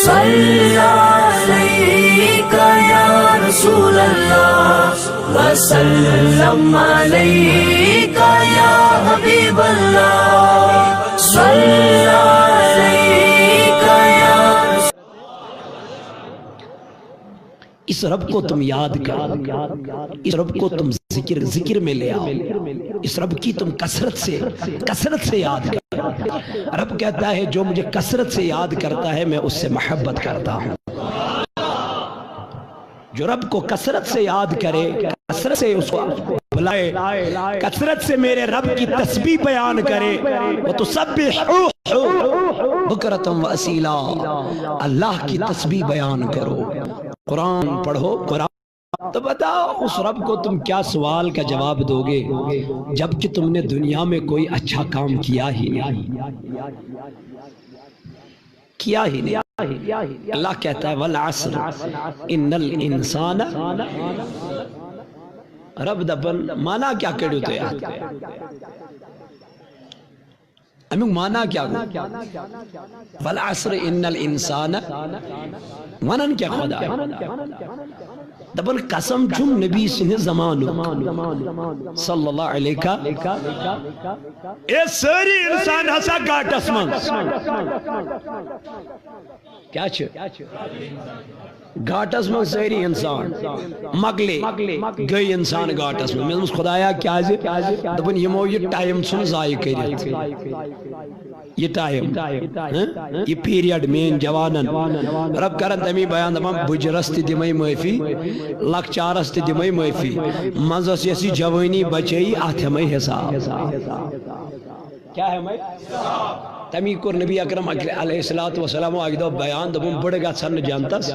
صلی علیک یا رسول اللہ وسلم علیک یا حبیب اللہ صلی علیک یا رسول۔ اس رب کو تم یاد کرو، اس رب کو تم ذکر میں لے آؤ، اس رب کی تم کثرت سے یاد کرو۔ رب کہتا ہے جو مجھے کثرت سے یاد کرتا ہے میں اس سے محبت کرتا ہوں۔ جو رب کو کثرت سے یاد کرے، کثرت سے اس کو بلائے، کثرت سے میرے رب کی تسبیح بیان کرے، وَتُسَبِّحُوهُ بُكْرَةً وَأَصِيلًا، اللہ کی تسبیح بیان کرو، قرآن پڑھو، قرآن۔ تو بتاؤ اس رب کو تم کیا سوال کا جواب دو گے جبکہ تم نے دنیا میں کوئی اچھا کام کیا ہی نہیں، کیا ہی نہیں۔ اللہ کہتا ہے وَالْعَصْرِ إِنَّ الْإِنسَانَ، رب دبن مانا کیا کڑو تو یاد امیک مانا کیا گو وَالْعَصْرِ إِنَّ الْإِنسَانَ ونن کیا خدا دبن قسم چھم نبی سنہ زمانو صلی اللہ علیہ اے ساری انسان ہسا گاٹس من کیا چھ گاٹس من ساری انسان مگلے گئی انسان گاٹس من میں خدایا کیا زی دبن یمو یہ ٹائم سن ضائع کری یہ ٹائم یہ پیریڈ مین جوانن رب کرن تمی بیان دمان بجرست دمائی معافی لکچارست دمائی معافی منزس یسی جوانی بچائی آتھ ہمیں حساب کیا ہے ہمیں تمی کور نبی اکرم علیہ السلام آگے بیان دبن بڑھ گا سن جانتس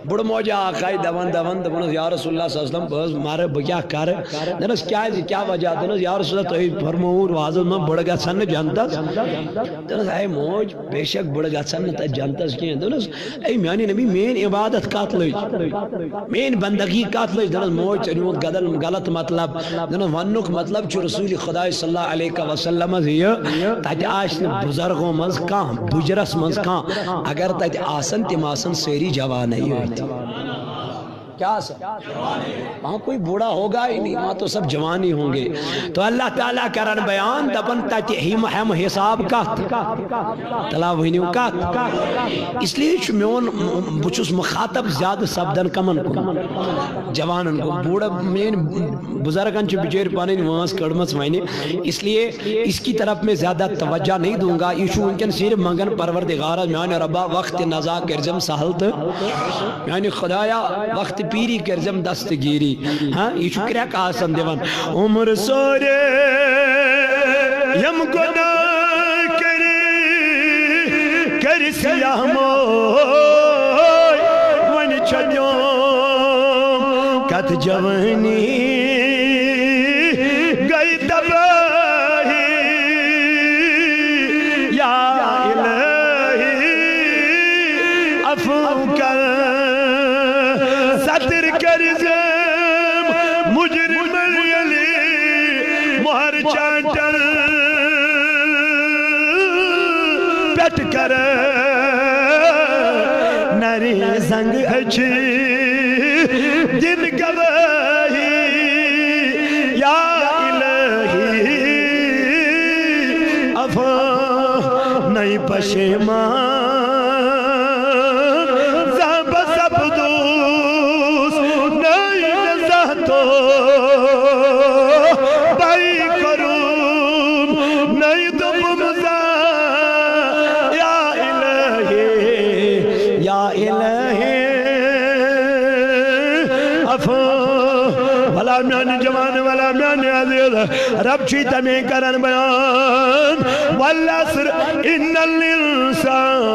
بڑھ موجہ آقای دبن یا رسول اللہ صلی اللہ علیہ وسلم بہت مارے بکیا کر دنس کیا وجہ دنس یا رسول اللہ توی فرمور واضح میں بڑھ گا سن جانتس دنس اے موج بے شک بڑھ گا سن جانتس کی دنس اے میانی نبی مین عبادت قاتلوج مین بندگی قاتلوج دنس موج چنیوت غلط مطلب دنس ونک مطلب چو رسول خدا صلی اللہ علیہ وسلم تاج آشن بزرگوں منز کان بجرس منز کان اگر تاج آسن تم آسن سیری جوان نہیں ہوئی کیا سب وہاں کوئی بوڑھا ہوگا ہی نہیں، وہاں تو سب جوانی ہوں گے۔ تو اللہ تعالیٰ کرن بیان دبن تاتی ہم حساب کات تلاوینیو کات اس لیے میون بچوس مخاطب زیادہ سبدن کمن کو جوانن کو بوڑھا مین بزرگن چو بچیر پانے نواز کڑمس وائنے، اس لیے اس کی طرف میں زیادہ توجہ نہیں دوں گا۔ یہ شو انکن صرف منگن پروردگارہ میان ربا وقت نزا کرزم سہلت یعنی خدایا وقت پیری کرزم دستگیری ہاں یہ شکریہ کا آسان دیوان عمر سورے یم گناہ کری سیاہ موئی ون چھڑیوں کت جوانی گئی تباہی یا الہی عفو کر ستر کرزم مجرم علی مہر چانٹر پیٹ کر نری زنگ اچھی جن گواہی یا الہی افا نئی پشیمان رب چیتا میں کرن بیان والعصر ان الانسان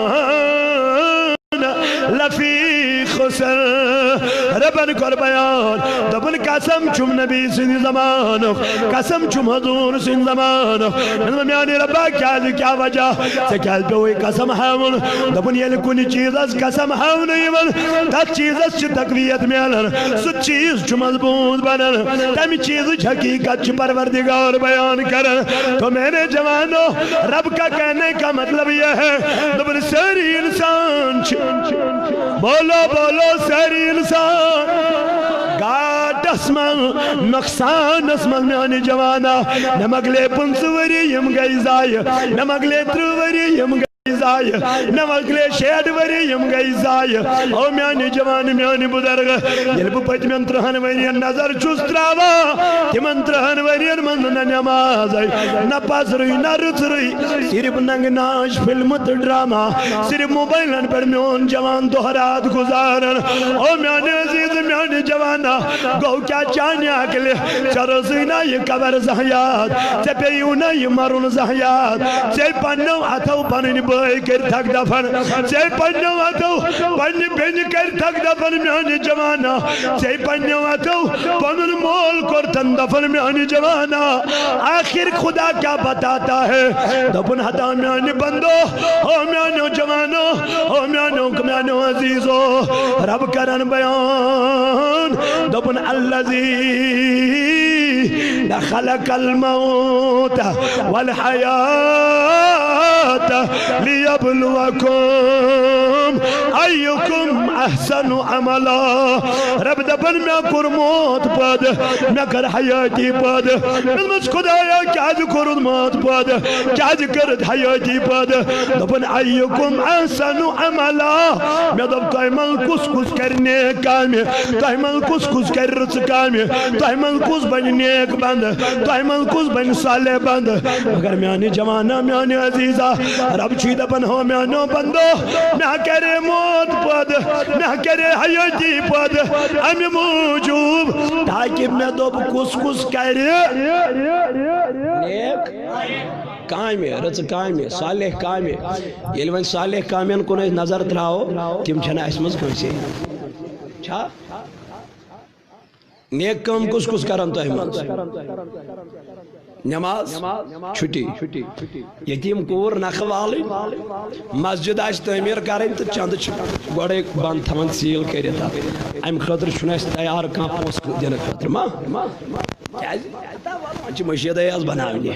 لفی خسر ربن کر بیان دبن قسم چم نبی سن زمانو قسم چم حضور سن زمانو میانی ربا کیا وجہ سکیل پہ ہوئی قسم ہاون دبن یہ لکن چیز از قسم ہاون ایمن تا چیز از چی تقویت میلن سو چیز چو مضبوط بنن تمی چیز حقیقت چی پروردگار بیان کرن تو میرے جوانو رب کا کہنے کا مطلب یہ ہے دبن ساری انسان چی بولو بولو ساری انسان گاٹس من نقصان اسمن میانی جوانا نمگلے 5 وری یم گئی زائی نمگلے 3 وری یم گئی زائی نمگلے 6 وری یم گئی زائی او میانی جوان میانی بزرگ یلب پچمن 3 ورین نظر چوس تراوا تمن 3 ورین من نہ نماز نہ پسری نہ رچری صرف ننگ ناش فلم تو ڈراما صرف موبائلن پر میون جوان دہرات گزارن او میانی عزیز میانی جوانا گو کیا چاہنے اکلے چرسینا یہ قبر زہیات سے پیونا یہ مرون زہیات سے پنو اتو پنن بائی کر تھک دفن سے پنو اتو پنن بین کر تھک دفن میانی جوانا سے پنو اتو پنن مول کر تن دفن میانی جوانا آخر خدا کیا بتاتا ہے دفن ہتا میانی بندو او میانو جوانو او میانو عزیزو رب کرن بیان دفن الذی خلق الموت والحیات لیبلوکم ایکم احسن عملا رب دفن میں کر موت پد میں کر حیاتی پد مجھ خدایا کیا کرد موت پد کیا کرد حیاتی پد دفن ایکم احسن عملا میں دب تیمن کس کرنے کامی تیمن کس کر رچ کامی تیمن کس بن نیک بند تیمن کس بن صالح بند مگر میانی جوانا میانی عزیزہ رب چی دپن ہو میانو بندو میں کرے موت پد میں کرے حیاتی پد امی موجوب تاکہ میں دب کس کرے نیک کامی رچ کامی صالح کامی یل ون صالح کامین کن نظر تراؤ تم چھنا اسمز کنسی چھا نیک کام کس کرن تو احمد نماز چھٹی یتیم کور نخوالی مسجد آج تعمیر کریں تو چند گوڑے بند تھمن سیل کرتا ام خطر چھنا اس تیار کان پوس دینے خطر مشید ایاز بناوینی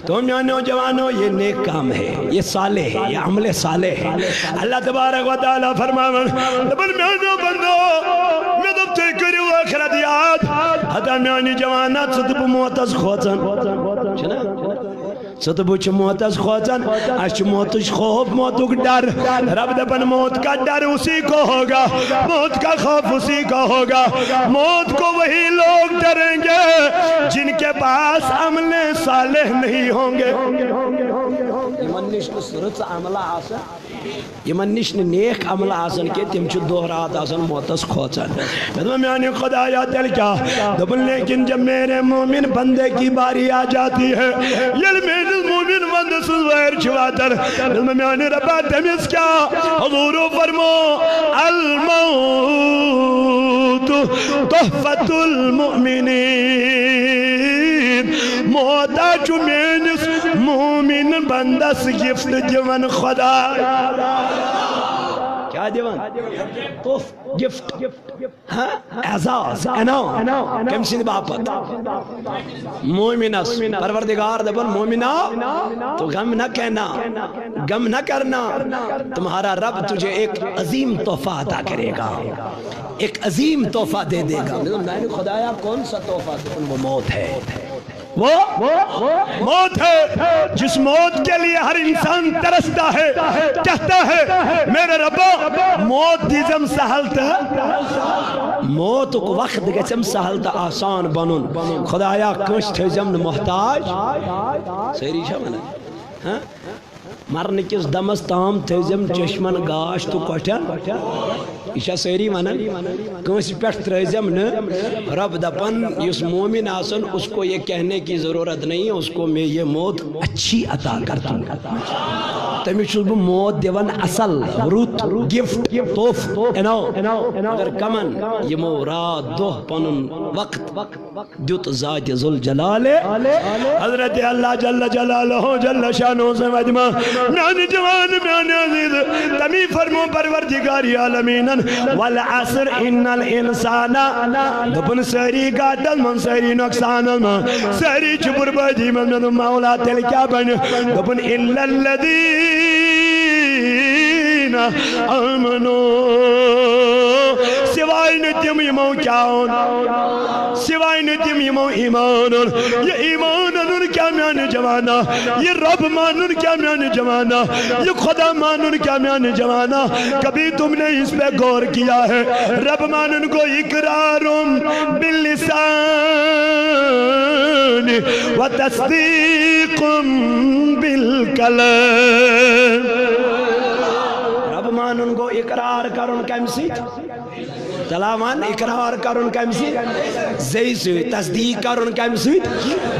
تو میانو جوانو یہ نیک کام ہے یہ صالح ہے یہ عمل صالح ہے اللہ تبارک و تعالی فرماون دبن میانو بندو میں دب تے کری و آخرت یاد حتی میانی جوانات صدب موتز خوچن صدب چھ موتز خوچن اچھ موتش خوف موتک ڈر رب دبن موت کا ڈر اسی کو ہوگا موت کا خوف اسی کو ہوگا موت کو وہی لوگ ڈریں گے جن کے پاس عمل صالح نہیں ہوں گے یمن نشن سرچ عملہ آسن یمن نشن نیک عملہ آسن کے تم چھ دہرات آسن موتس کھوچن میں میانی خدایا دل کیا دبن لیکن جب میرے مومن بندے کی باری آ جاتی ہے یل میرے مومن بندے سوائر چھواتر میں میانی ربا تمیز کیا حضور فرمو الموت تحفت المؤمنین موتا چو مینس مومن بندس گفت دیون خدا کیا دیون توف گفت اعزاز انعام کم سن باپت مومنس پروردگار دبن مومنہ تو غم نہ کہنا غم نہ کرنا تمہارا رب تجھے ایک عظیم تحفہ عطا کرے گا ایک عظیم تحفہ دے دے گا میں نے خدایا کون سا تحفہ دے وہ موت ہے وہ موت ہے جس موت کے لیے ہر انسان ترستا ہے کہتا ہے میرے ربا موت دیزم سہلتا موت کو وقت گچم سہلتا آسان بنن خدایا کش تھیزم محتاج سیری شامل ہے مرنے کس دمس تام تھیزم چشمن گاش تو کٹھن یہ سیری ونن کنس پیٹھ ترزم ن رب دپن اس مومن آسن اس کو یہ کہنے کی ضرورت نہیں ہے اس کو میں یہ موت اچھی عطا کرتا ہوں تمہیں چھو موت دیون اصل روت گفٹ توف انعام اگر کمن یہ موراد دو پنن وقت دیت ذات ذل جلال حضرت اللہ جل جلالہ جل شانہ سے مجمع میانی جوان میانی عزیز تمی فرمو پروردگاری عالمینن والعصر ان الانسان دبن سری قاتل من سری نقصان من سری چبر بجی من مولا تل کیا بن دبن الا الذین الذین آمنوا سوائے نتیم یمو کیاون سوائے نتیم یمو ایمانن یہ ایمانن کیا میان جوانا یہ رب مانن کیا میان جوانا یہ خدا مانن کیا میان جوانا کبھی تم نے اس پہ غور کیا ہے رب مانن کو اقرارم باللسان و تصدیقم بالقلب رب مانن کو اقرار کرن کم سیت تلاوان اقرار کرن کم سیت زی سے تصدیق کرن کم سیت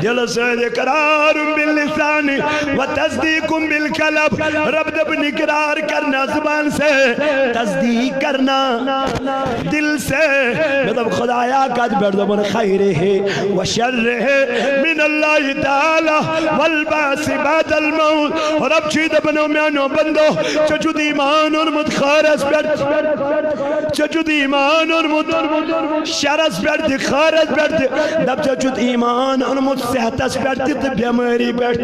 دل سے اقرار باللسان و تصدیق بالقلب رب دبن اقرار کرنا زبان سے تصدیق کرنا دل سے مطلب خدایا قد بردبن خیر ہے و شر ہے من اللہ تعالی والباس بعد الموت رب چید بنو میانو بندو چجد ایمان اور مدخارس برد چجد ایمان اور مد شرس برد خارس برد دب چجد ایمان اور مد صحتس برد بیماری برد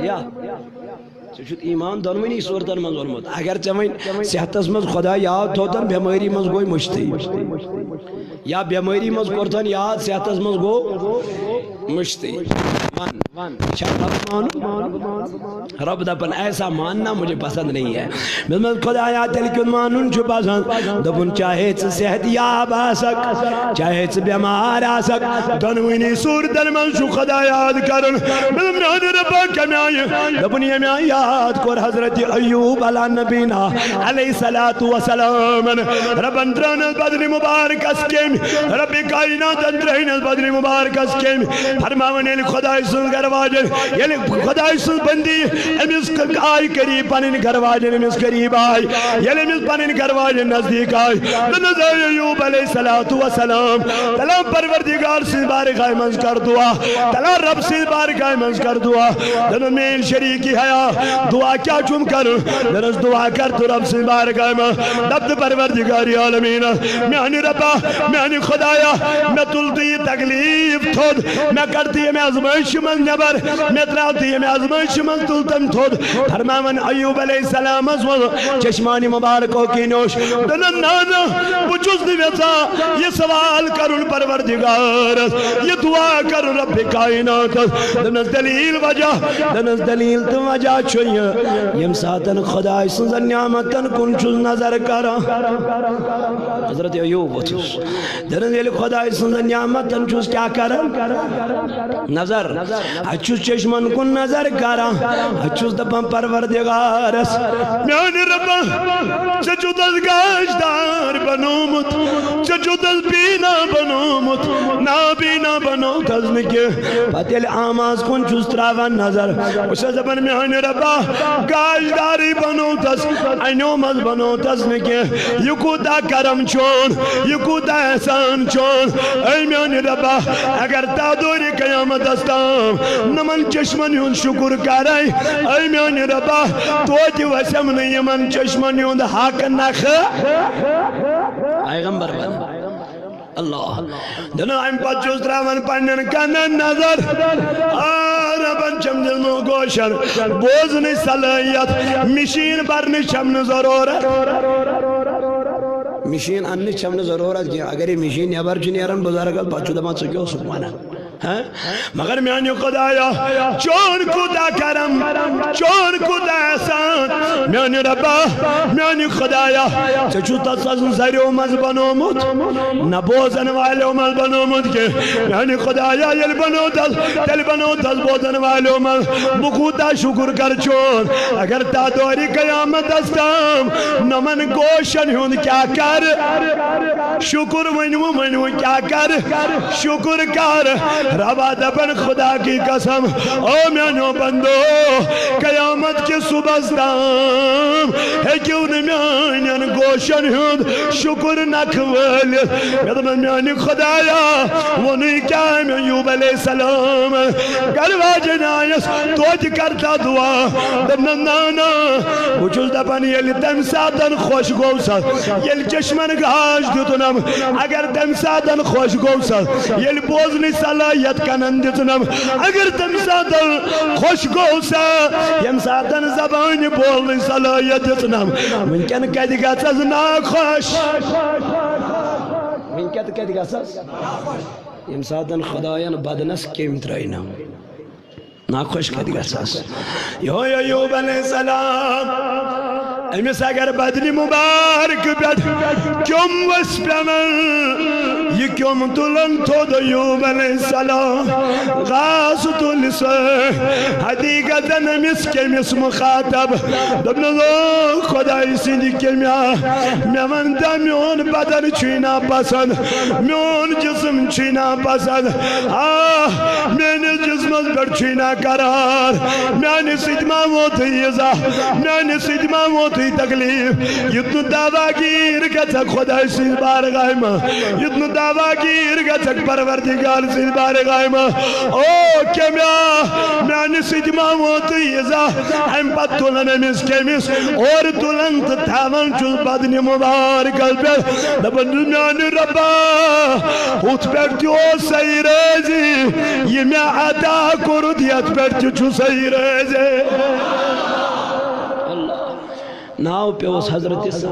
یا چجد ایمان دنوینی صورتن من ظلمت اگر چمین صحتس مز خدا یاد ہوتن بیماری مز گوئی مشتی یا بیماری مز کرتن یاد صحتس مز گو مشتی رب دپن ایسا ماننا مجھے پسند نہیں ہے میں خدا آیات لیکن مانن چھو پسند دپن چاہے چھ صحت یاب آسک چاہے چھ بیمار آسک دنوینی صورتن من چھو خدا یاد کرن میں نان ربا کمی آئی دپن یہ میں یاد کر حضرت ایوب علی نبینا علیہ السلام رب اندران البدر مبارک اسکیم رب کائنات اندرین البدر مبارک اسکیم فرماونے خدا سن گرواجن یعنی خدا سن بندی امیس آئی قریب پانین گرواجن امیس قریب آئی یعنی امیس پانین گرواجن نزدیک آئی نظر ایوب علیہ السلام تلا پروردگار سے بارگاہ منز کر دعا تلا رب سے بارگاہ منز کر دعا دنو میل شریکی حیا دعا کیا چم کر دنس دعا کر تو رب سے بارگاہ منز دبت پروردگاری عالمین میانی ربا میانی خدایا میں تلتی تکلیف تھود میں کرتی میں ازمائش من نبر میں تراتی میں ازمائش من تلتم تھود فرماون ایوب علیہ السلام چشمانی مبارکوں کی نوش دنن نانا بچوز دیویتا یہ سوال کرن پروردگار یہ دعا کرن رب کائنات دنس دلیل وجہ دنس دلیل تو وجہ چھوئی یم ساتن خدا سنزن نعمتن کن چوز نظر کرا حضرت ایوب وچوز دنس دلیل خدا سنزن نعمتن چوز کیا کرا نظر اچھوز چشمن کن نظر کرا اچھوز دپن پروردگارس میانی ربا چچود از گاشدار بنومت چچود از بینا بنومت نابینا بنومت از نکے پتیل آماز کن چوز تراون نظر اسے زبن میانی ربا گاشداری بنومت از اینومت بنومت از نکے یکو دا کرم چون یکو دا احسان چون ای میانی ربا اگر تا دوری قیامت استام نمن چشمن یون شکر کرائی ای میانی ربا تو جی وسم نہیں من چشمن یون حق نخ پیغمبر اللہ دنو ایم پچوز تراون پنن کنن نظر ربن چمدل مو گوشن بوزنی صلاحیت مشین برنی چمن ضرورت مشین اننی چمن ضرورت کیا اگر یہ مشین یبر جنیرن بزرگل پچو دمان سکیو سکمانا مگر میانی خدایا چون خدا کرم چون خدا احسان میانی ربا میانی خدایا چچو تصن زریو مز بنومت نبوزن والو مز بنومت کے میانی خدایا یل بنوتل تل بنوتل بوزن والو مز بخوتا شکر کر چون اگر تا دوری قیامت استام نمن گوشن ہون کیا کر شکر منو کیا کر شکر کر ربا دبن خدا کی قسم او میانو بندو قیامت کے صبحستان ہے کیوں نمیان گوشن ہند شکر نکول میدمن میانی خدایا وہ نہیں کیا ہے میں ایوب علیہ السلام گلوا جنائیس توج کرتا دعا دبن نانا وچوز دبن یل تم ساتن خوش گوسا یل چشمن گاش دیتنم اگر تم ساتن خوش گوسا یل بوزنی صلاحیت کنن دیتنم اگر تم ساتن خوش گوسا یم ساتن زبان بولنی صلاحیت دیتنم گم ونکن کت گھس ناخوش ونکت کت گھس یم ساتن خداین بدنس کم ترائنا ناخوش کت گھس یہ ایوب علیہ السلام امس اگر بدنی مبارک بیٹ کم وس پیمن یہ کم تلن تھود ایوب علیہ السلام غاز تل سے حدیقتن امس کمس مخاطب دبن لو خدای سندی کمیا میون دا میون بدن چینا پسند میون جسم چینا پسند میانی جسم پر چینا قرار میانی سجمہ موتی ازا میانی سجمہ موتی تکلیف یتنو دعویٰ گیر گچک خدای سید بارگاہ میں یتنو دعویٰ گیر گچک پروردگار سید بارگاہ میں او کمیا میانی سجمہ موتی ازا ہم پت تولن امیس کمیس اور تولن تتاون چوز بدنی مبارک پر دبن میانی ربا ہوت پیٹیو سی ریزی یہ میں عطا کردیت پیٹیو چو سی ریزی ناو پہ اس حضرت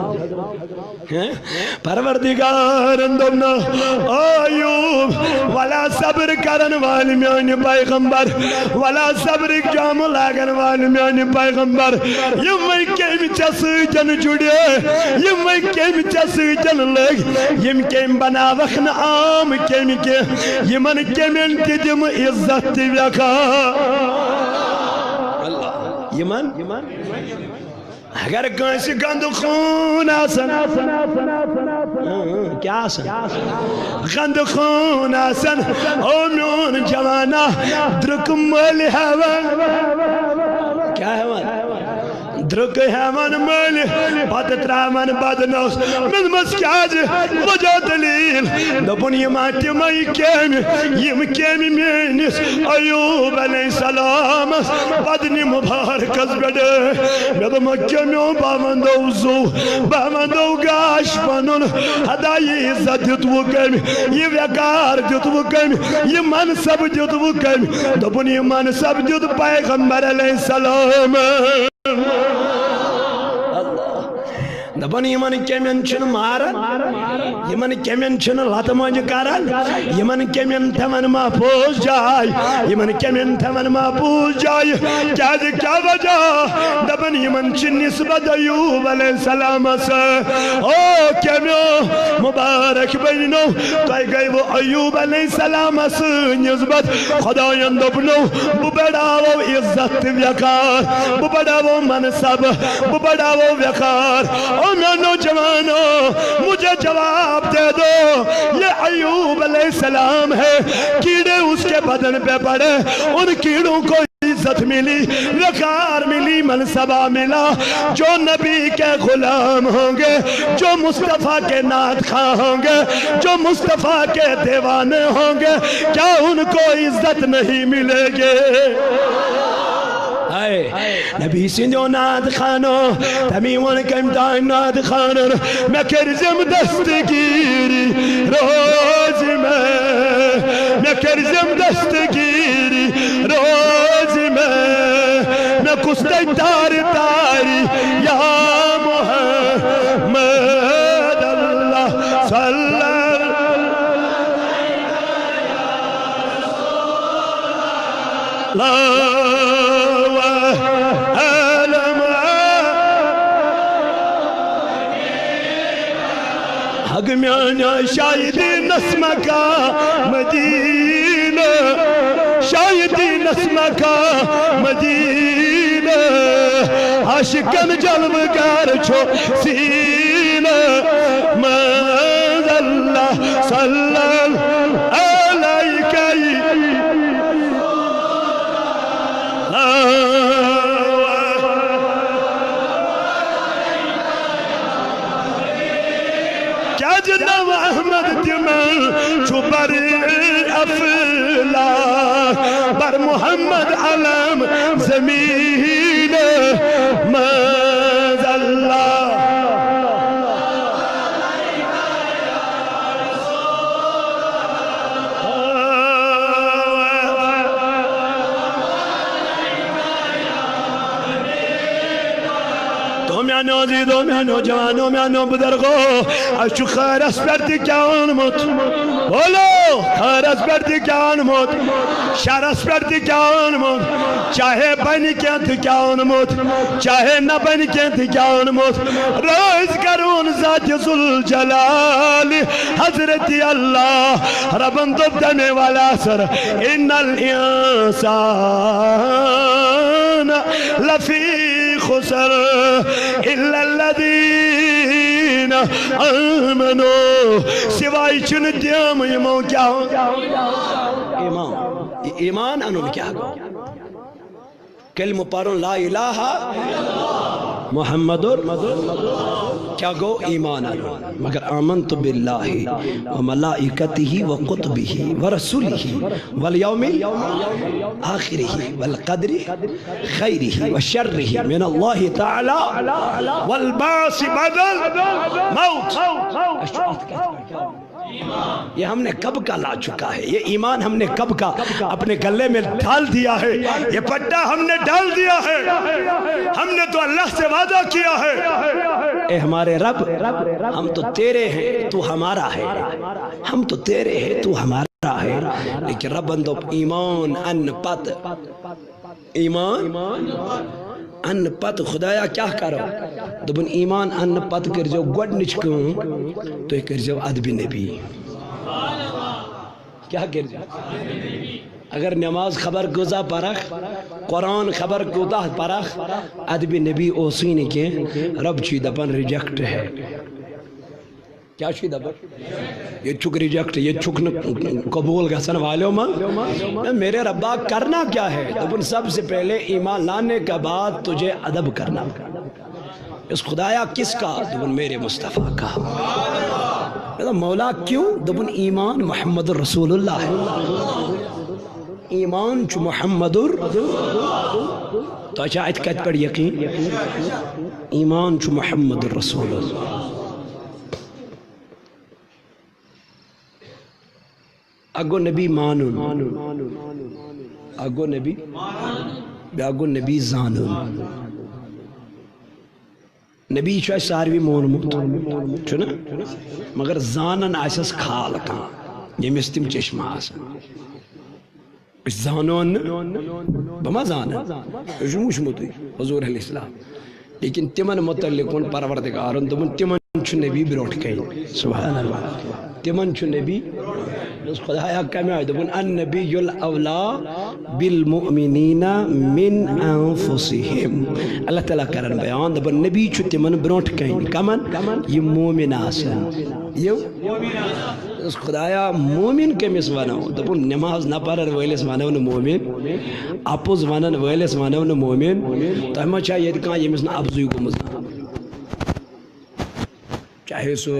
پروردگار اندمنا ایوب والا صبر کرن والی میانی پیغمبر والا صبر جام لاغن والی میانی پیغمبر یہ میں کیم چس جن جڑے یہ میں کیم چس جن لگ یہ کیم بنا وخن عام کیم کے یہ من کیم انتدم عزت ویکا یہ من اگر کانسی گند خون آسن کیا آسن گند خون آسن او میون جوانا درک ملی حیوان کیا حیوان درک حیوان ملی بات ترامان بدنوس من مسکاج وجہ دلیل دبن یہ ماتی مائی کیمی مینس ایوب علیہ السلام بدنی مبارکز بڑے میں مکیمیوں بامندو زو بامندو گاش بنن ہدائی عزت دیتو کمی یہ ویکار دیتو کمی یہ منصب دیتو کمی دبن یہ منصب دیتو پیغمبر علیہ السلام دبن یمن کمین چھن مارن یمن کمین چھن لاتمانج کرن یمن کمین تھمن محفوظ جائے یمن کمین تھمن محفوظ جائے کیا وجہ دبن یمن چھن نسبت ایوب علیہ السلام سے او کمیو مبارک بینو تو گئی وہ ایوب علیہ السلام سے نسبت خدایان دبنو ببڑاو عزت ویکار ببڑاو منصب ببڑاو ویکار او میں نوجوانوں مجھے جواب دے دو یہ ایوب علیہ السلام ہے کیڑے اس کے بدن پہ پڑے ان کیڑوں کو عزت ملی وقار ملی منصبہ ملا جو نبی کے غلام ہوں گے جو مصطفیٰ کے نعت خواہ ہوں گے جو مصطفیٰ کے دیوانے ہوں گے کیا ان کو عزت نہیں ملے گے نبی سندو ناد خانو تمیون کم دائم ناد خانو میں کرزم دستگیری روز میں کرزم دستگیری روز میں کستے تاری یا محمد اللہ صلی اللہ میانا شاہدی نسمہ کا مدینہ شاہدی نسمہ کا مدینہ عاشقن جلوگر چھو سینہ من اللہ صلی اللہ علیہ جناب احمد تمن چھو بر افلا بر محمد علم زمین ماذا اللہ تو میں نے عزیزو میانو جوانو میانو بدرگو اشو خیر اسپرتی کیا انمت بولو خیر اسپرتی کیا انمت شر اسپرتی کیا انمت چاہے بنی کیا تھی کیا انمت چاہے نہ بنی کیا تھی کیا انمت روز کرون ذات ذوالجلال حضرت اللہ ربن دبدنے والا سر ان الانسان لفی خسر الا الذین آمنوا سوائی چن دیام ایمان کیا ہو ایمان انہوں کیا گو کلمہ پارون لا الہ محمد کیا گو ایمان انہوں مگر آمنت باللہ وملائکتہ وقطبہ ورسولہ والیوم آخرہ والقدر خیرہ وشرہ من اللہ تعالی والبعث بعد الموت. یہ ہم نے کب کا لا چکا ہے، یہ ایمان ہم نے کب کا اپنے گلے میں ڈال دیا ہے، یہ پٹا ہم نے ڈال دیا ہے. ہم نے تو اللہ سے وعدہ کیا ہے اے ہمارے رب ہم تو تیرے ہیں تو ہمارا ہے، ہم تو تیرے ہیں تو ہمارا ہے. لیکن رب اندو ایمان ان پت ایمان ان پت خدایا کیا کرو دبن ایمان ان پت کر جو گوڑ نچکوں تو کر جو ادب نبی کیا کر جو اگر نماز خبر گزا پرخ قرآن خبر گزا پرخ ادب نبی اوسین کے رب چی دپن ریجیکٹ ہے. کیا چی دپن یہ چک ریجیکٹ یہ چک قبول گسن والوں میں میرے ربا کرنا کیا ہے دپن سب سے پہلے ایمان لانے کا بعد تجھے ادب کرنا. اس خدایا کس کا دپن میرے مصطفیٰ کا. مولا کیوں دپن ایمان محمد رسول اللہ ہے. ایمان چو محمد تو اچھا اتکت پر یقین ایمان چو محمد رسول اللہ. اگو نبی مانون اگو نبی بیاگو نبی زانون. نبی چھو ساروی مونمت چھنا مگر زانن آسس خال کان یمس تم چشمہ آسن زانون بما زانن وشموتوی حضور علیہ السلام. لیکن تمن متعلقون پروردگارن دمن تمن چھو نبی بروٹ کئی سبحان اللہ تمن چھو نبی خدایا کمی آئی دبن النبی الاولا بالمؤمنین من انفسهم. اللہ تعالیٰ کرن بیان دبن نبی چھو تمن بروٹ کئی کمن یہ مومن آسن یہ خدایا مومن کمیس ونو دبن نماز نہ پڑھن ویلس ونو مومن اپوز ونن ویلس ونو مومن تو ہمیں چاہیے کہاں یہ مثلا ابزوی کو مزنا چاہے سو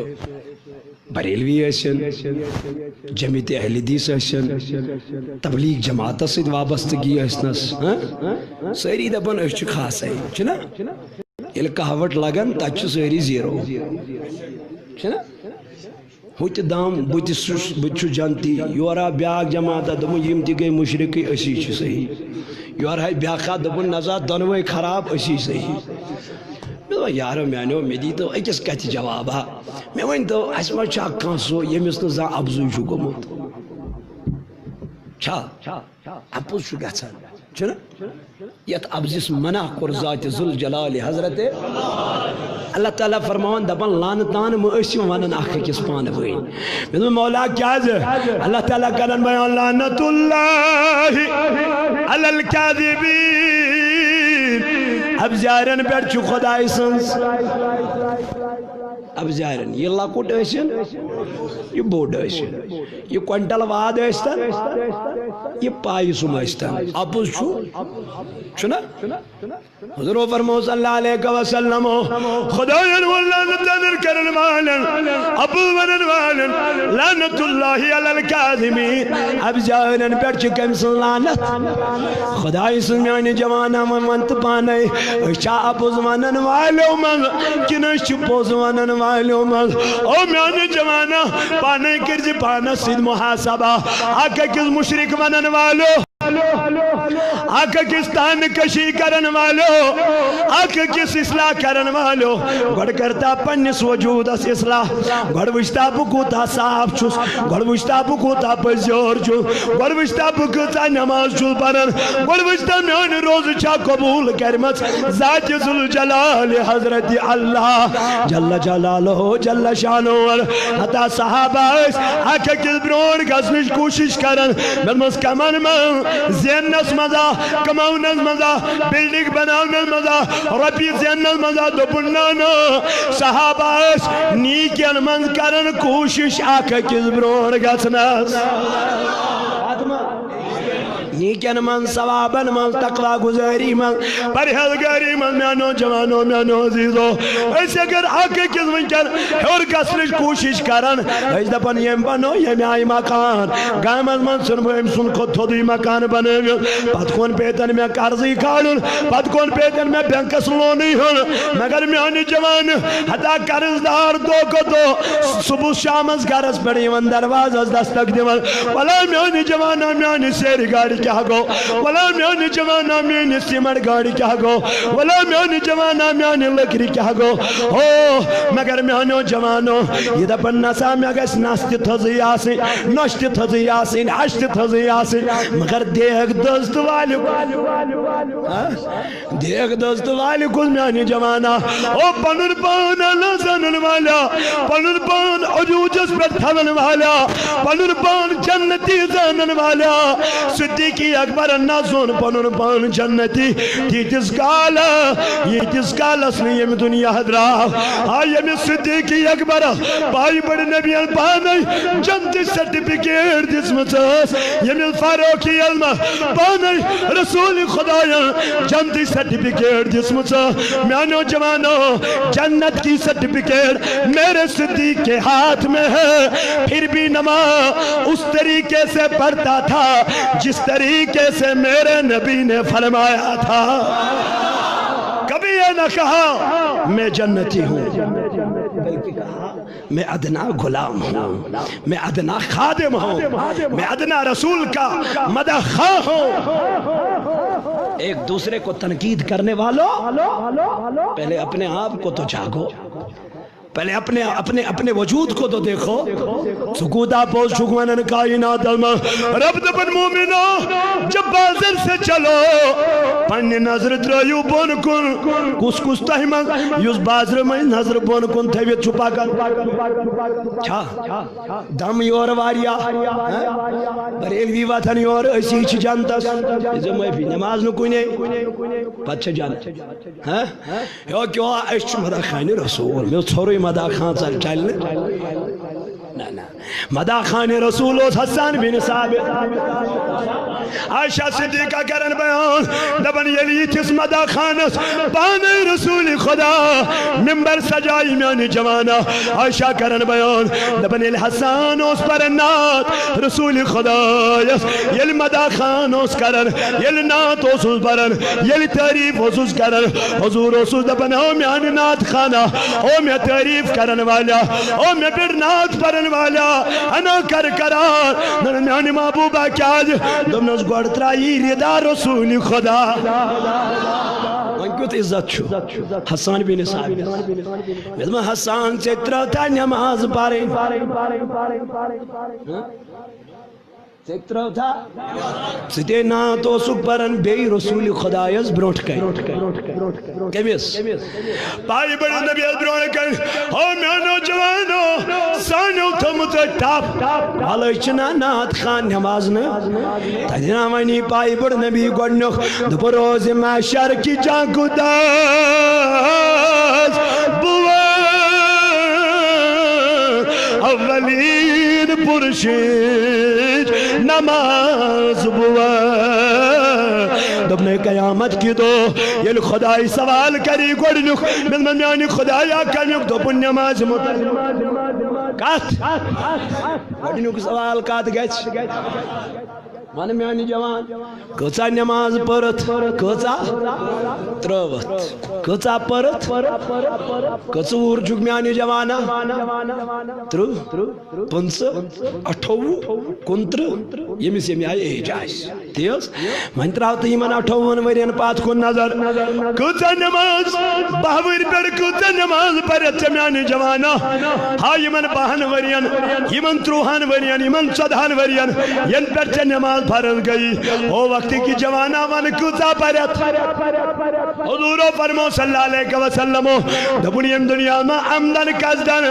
بریلوی ایسن جمعیت اہل حدیث ایسن تبلیغ جماعت سے وابستگی ایسنس ساری دبن اس چھ خاص ہے چھنا یہ کہاوٹ لگن تچ ساری زیرو چھنا ہوت دام بچو جانتی یورا بیاگ جماعت دمو یم تی گئی مشرقی اسی چھ صحیح یورا بیاقا دبن نظر دنوی خراب اسی صحیح. یارو میانو میں دی تو اکس کہتی جوابا میں وین تو اسما چاک کانسو یہ مثل زا ابزوی شو گمت چھا اپوز شو گھتا چھنا یت ابزیس منع کر ذات ذوالجلال حضرت اللہ تعالیٰ فرمان دبن لانتان مؤسی ونن آخر کس پان ہوئی میں مولا کیا ہے اللہ تعالیٰ کرن بیان لعنت اللہ علی الکاذبین. اب زیارن پر چھو خدای سنس اب زیارن یہ لکوٹ ایسن یہ بوڑ ایسن یہ کوئنٹل واد ایستن یہ پائیسم ایستن اپوز چھو چھنا حضور فرمو صلی اللہ علیہ وسلم خدایان واللہ نتنر کرن والن اپوز ونن والن لعنت اللہ علی الکاذبین. اب زیارن پر چھو کم سن لعنت خدای سن میانی جوانا منت پانے اچھا اپوز ونن والو من کنش پوز ونن والو من او میانی جوانا پانے کرزی پانا سید محاسبہ آکا کس مشرک ونن والو آقا کس تان کشی کرن والو آقا کس اصلاح کرن والو گوڑ کرتا پنس وجود اس اصلاح گوڑ وشتا بکوتا صاحب چھس گوڑ وشتا بکوتا پزیور چھس گوڑ وشتا بکوتا نماز چھس پرن گوڑ وشتا میان روز چا قبول کرمت ذات ذوالجلال حضرت اللہ جل جلالہ جل شانہ حتا صحابہ آقا کس برون گزنش کوشش کرن ملمس کمان من زینس مزا کماؤنس مزا بلڈنگ بناونس مزا ربی زینس مزا دبنانا صحابہ نیکین من کرن کوشش آقا کس برون گزنس نیکین من ثوابن من تقوی گزاری من پرہیزگاری من میانو جوانو میانو عزیزو ایسے اگر آقا کس ونکن ہور گسنش کوشش کرن ایس دپن یم بنو یم آئی مکان گامز من سنبو ام سن خود تھودی مکان بنے پت کون پیتن میں قرضی کھالن پت کون پیتن میں بینکس لونی ہن مگر میانی جوان حتا قرضدار دو کو دو صبح شامز گرس پڑی من دروازہ دستک دیون ولا میانی جوانا میانی سیری گاڑی کیا گو ولا میانی جوانا میانی سیمر گاڑی کیا گو ولا میانی جوانا میانی لکری کیا گو مگر میانو جوانو یہ دا پن نسا میں اگس ناستی تھزی آسین نشتی تھزی آسین ہشتی تھزی آسین مگر دیکھ دست والی دیکھ دست والی کل میانی جوانا پنن پان لزنن والا پنن پان عجوجس پر تھلن والا پنن پان جنتی زنن والا صدیقی اکبر نازون پنن پان جنتی تیتس کالا یہ تیس کالا سنی یم دنیا حدرا یم صدیقی اکبر بائی بڑی نبی الپانی جنتی سرٹیفکیٹ دس مچاس یم الفاروقی علم پانی رسول خدایا جنتی سرٹیفکیٹ دس مچاس میانو جوانو جنت کی سرٹیفکیٹ میرے صدیق کے ہاتھ میں ہے پھر بھی نماز اس طریقے سے پڑھتا تھا جس طریقے سے میرے نبی نے فرمایا تھا کبھی یہ نہ کہا میں جنتی ہوں بلکہ کہا میں ادنا غلام ہوں میں ادنا خادم ہوں میں ادنا رسول کا مدح خواہ ہوں ایک دوسرے کو تنقید کرنے والوں پہلے اپنے آپ کو تو جاگو پہلے اپنے وجود کو تو دیکھو سکوتا پوز شکوانن کائنات علم رب دبن مومنو جب بازر سے چلو پنی نظر درائیو بون کن کس تحمل یوز بازر میں نظر بون کن تھیویت چھپا کر چھا دم یور واریا بریلوی واتن یور اسی چھ جانتس ازم میں بھی نماز نو کنے پچھا جانتا یو کیوں ایش مدہ خانی رسول میں چھوڑی مدہ خان سال چلنے مدہ خان رسول حسان بن ثابت عائشہ صدیقہ کرن بیان دبن یلی تس مدہ خانس بانے رسول خدا ممبر سجائی میانی جوانا عائشہ کرن بیان دبن الحسان اس پر نات رسول خدا یل مدہ خان اس کرن یل نات اس پرن یل تعریف اس کرن حضور اس دبن او میانی نات خانا او میں تعریف کرن والا او میں پھر نات پرن والا انا کر کرار میانی محبوبہ کیا دمنس گوڑ ترائی ردا رسول خدا کیوں تو عزت چھو حسان بن ثابت میں حسان سے ترتا نماز پارے سیکترو تھا ستے نا تو سپرن بے رسول خدایز بروٹ کئی کمیس پائی بڑی نبی از بروٹ کئی او میانو جوانو سانو تھمت ٹاپ حالچنا نات خان نماز نے تجنا منی پائی بڑی نبی گوڑنو دپروز معشر کی جانکو داز بوا اولین پرشید نماز بوا دبنے قیامت کی دو یہ خدای سوال کری گوڑنک من میانی خدایا کنک دو پن نماز کات گوڑنک سوال کات گیچ مانے میانی جوان کچا نماز پرت کچا تروت کچا پرت کچور جگ میانی جوانا ترو پنس اٹھو کنتر یہ میں سے میں آئے ایجاز تیز من تراو تو یمن 58 ورین پات کن نظر کچھ نماز 12 ور پر کچھ نماز پرت میانی جوانا ہاں یمن 52 ورین یمن 30 ورین یمن 14 ورین ین پر چھ نماز فرض گئی او وقت کی جوانا من کچھ پرت حضور فرمو صلی اللہ علیہ وسلم دبنیم دنیا میں عمدن قصدن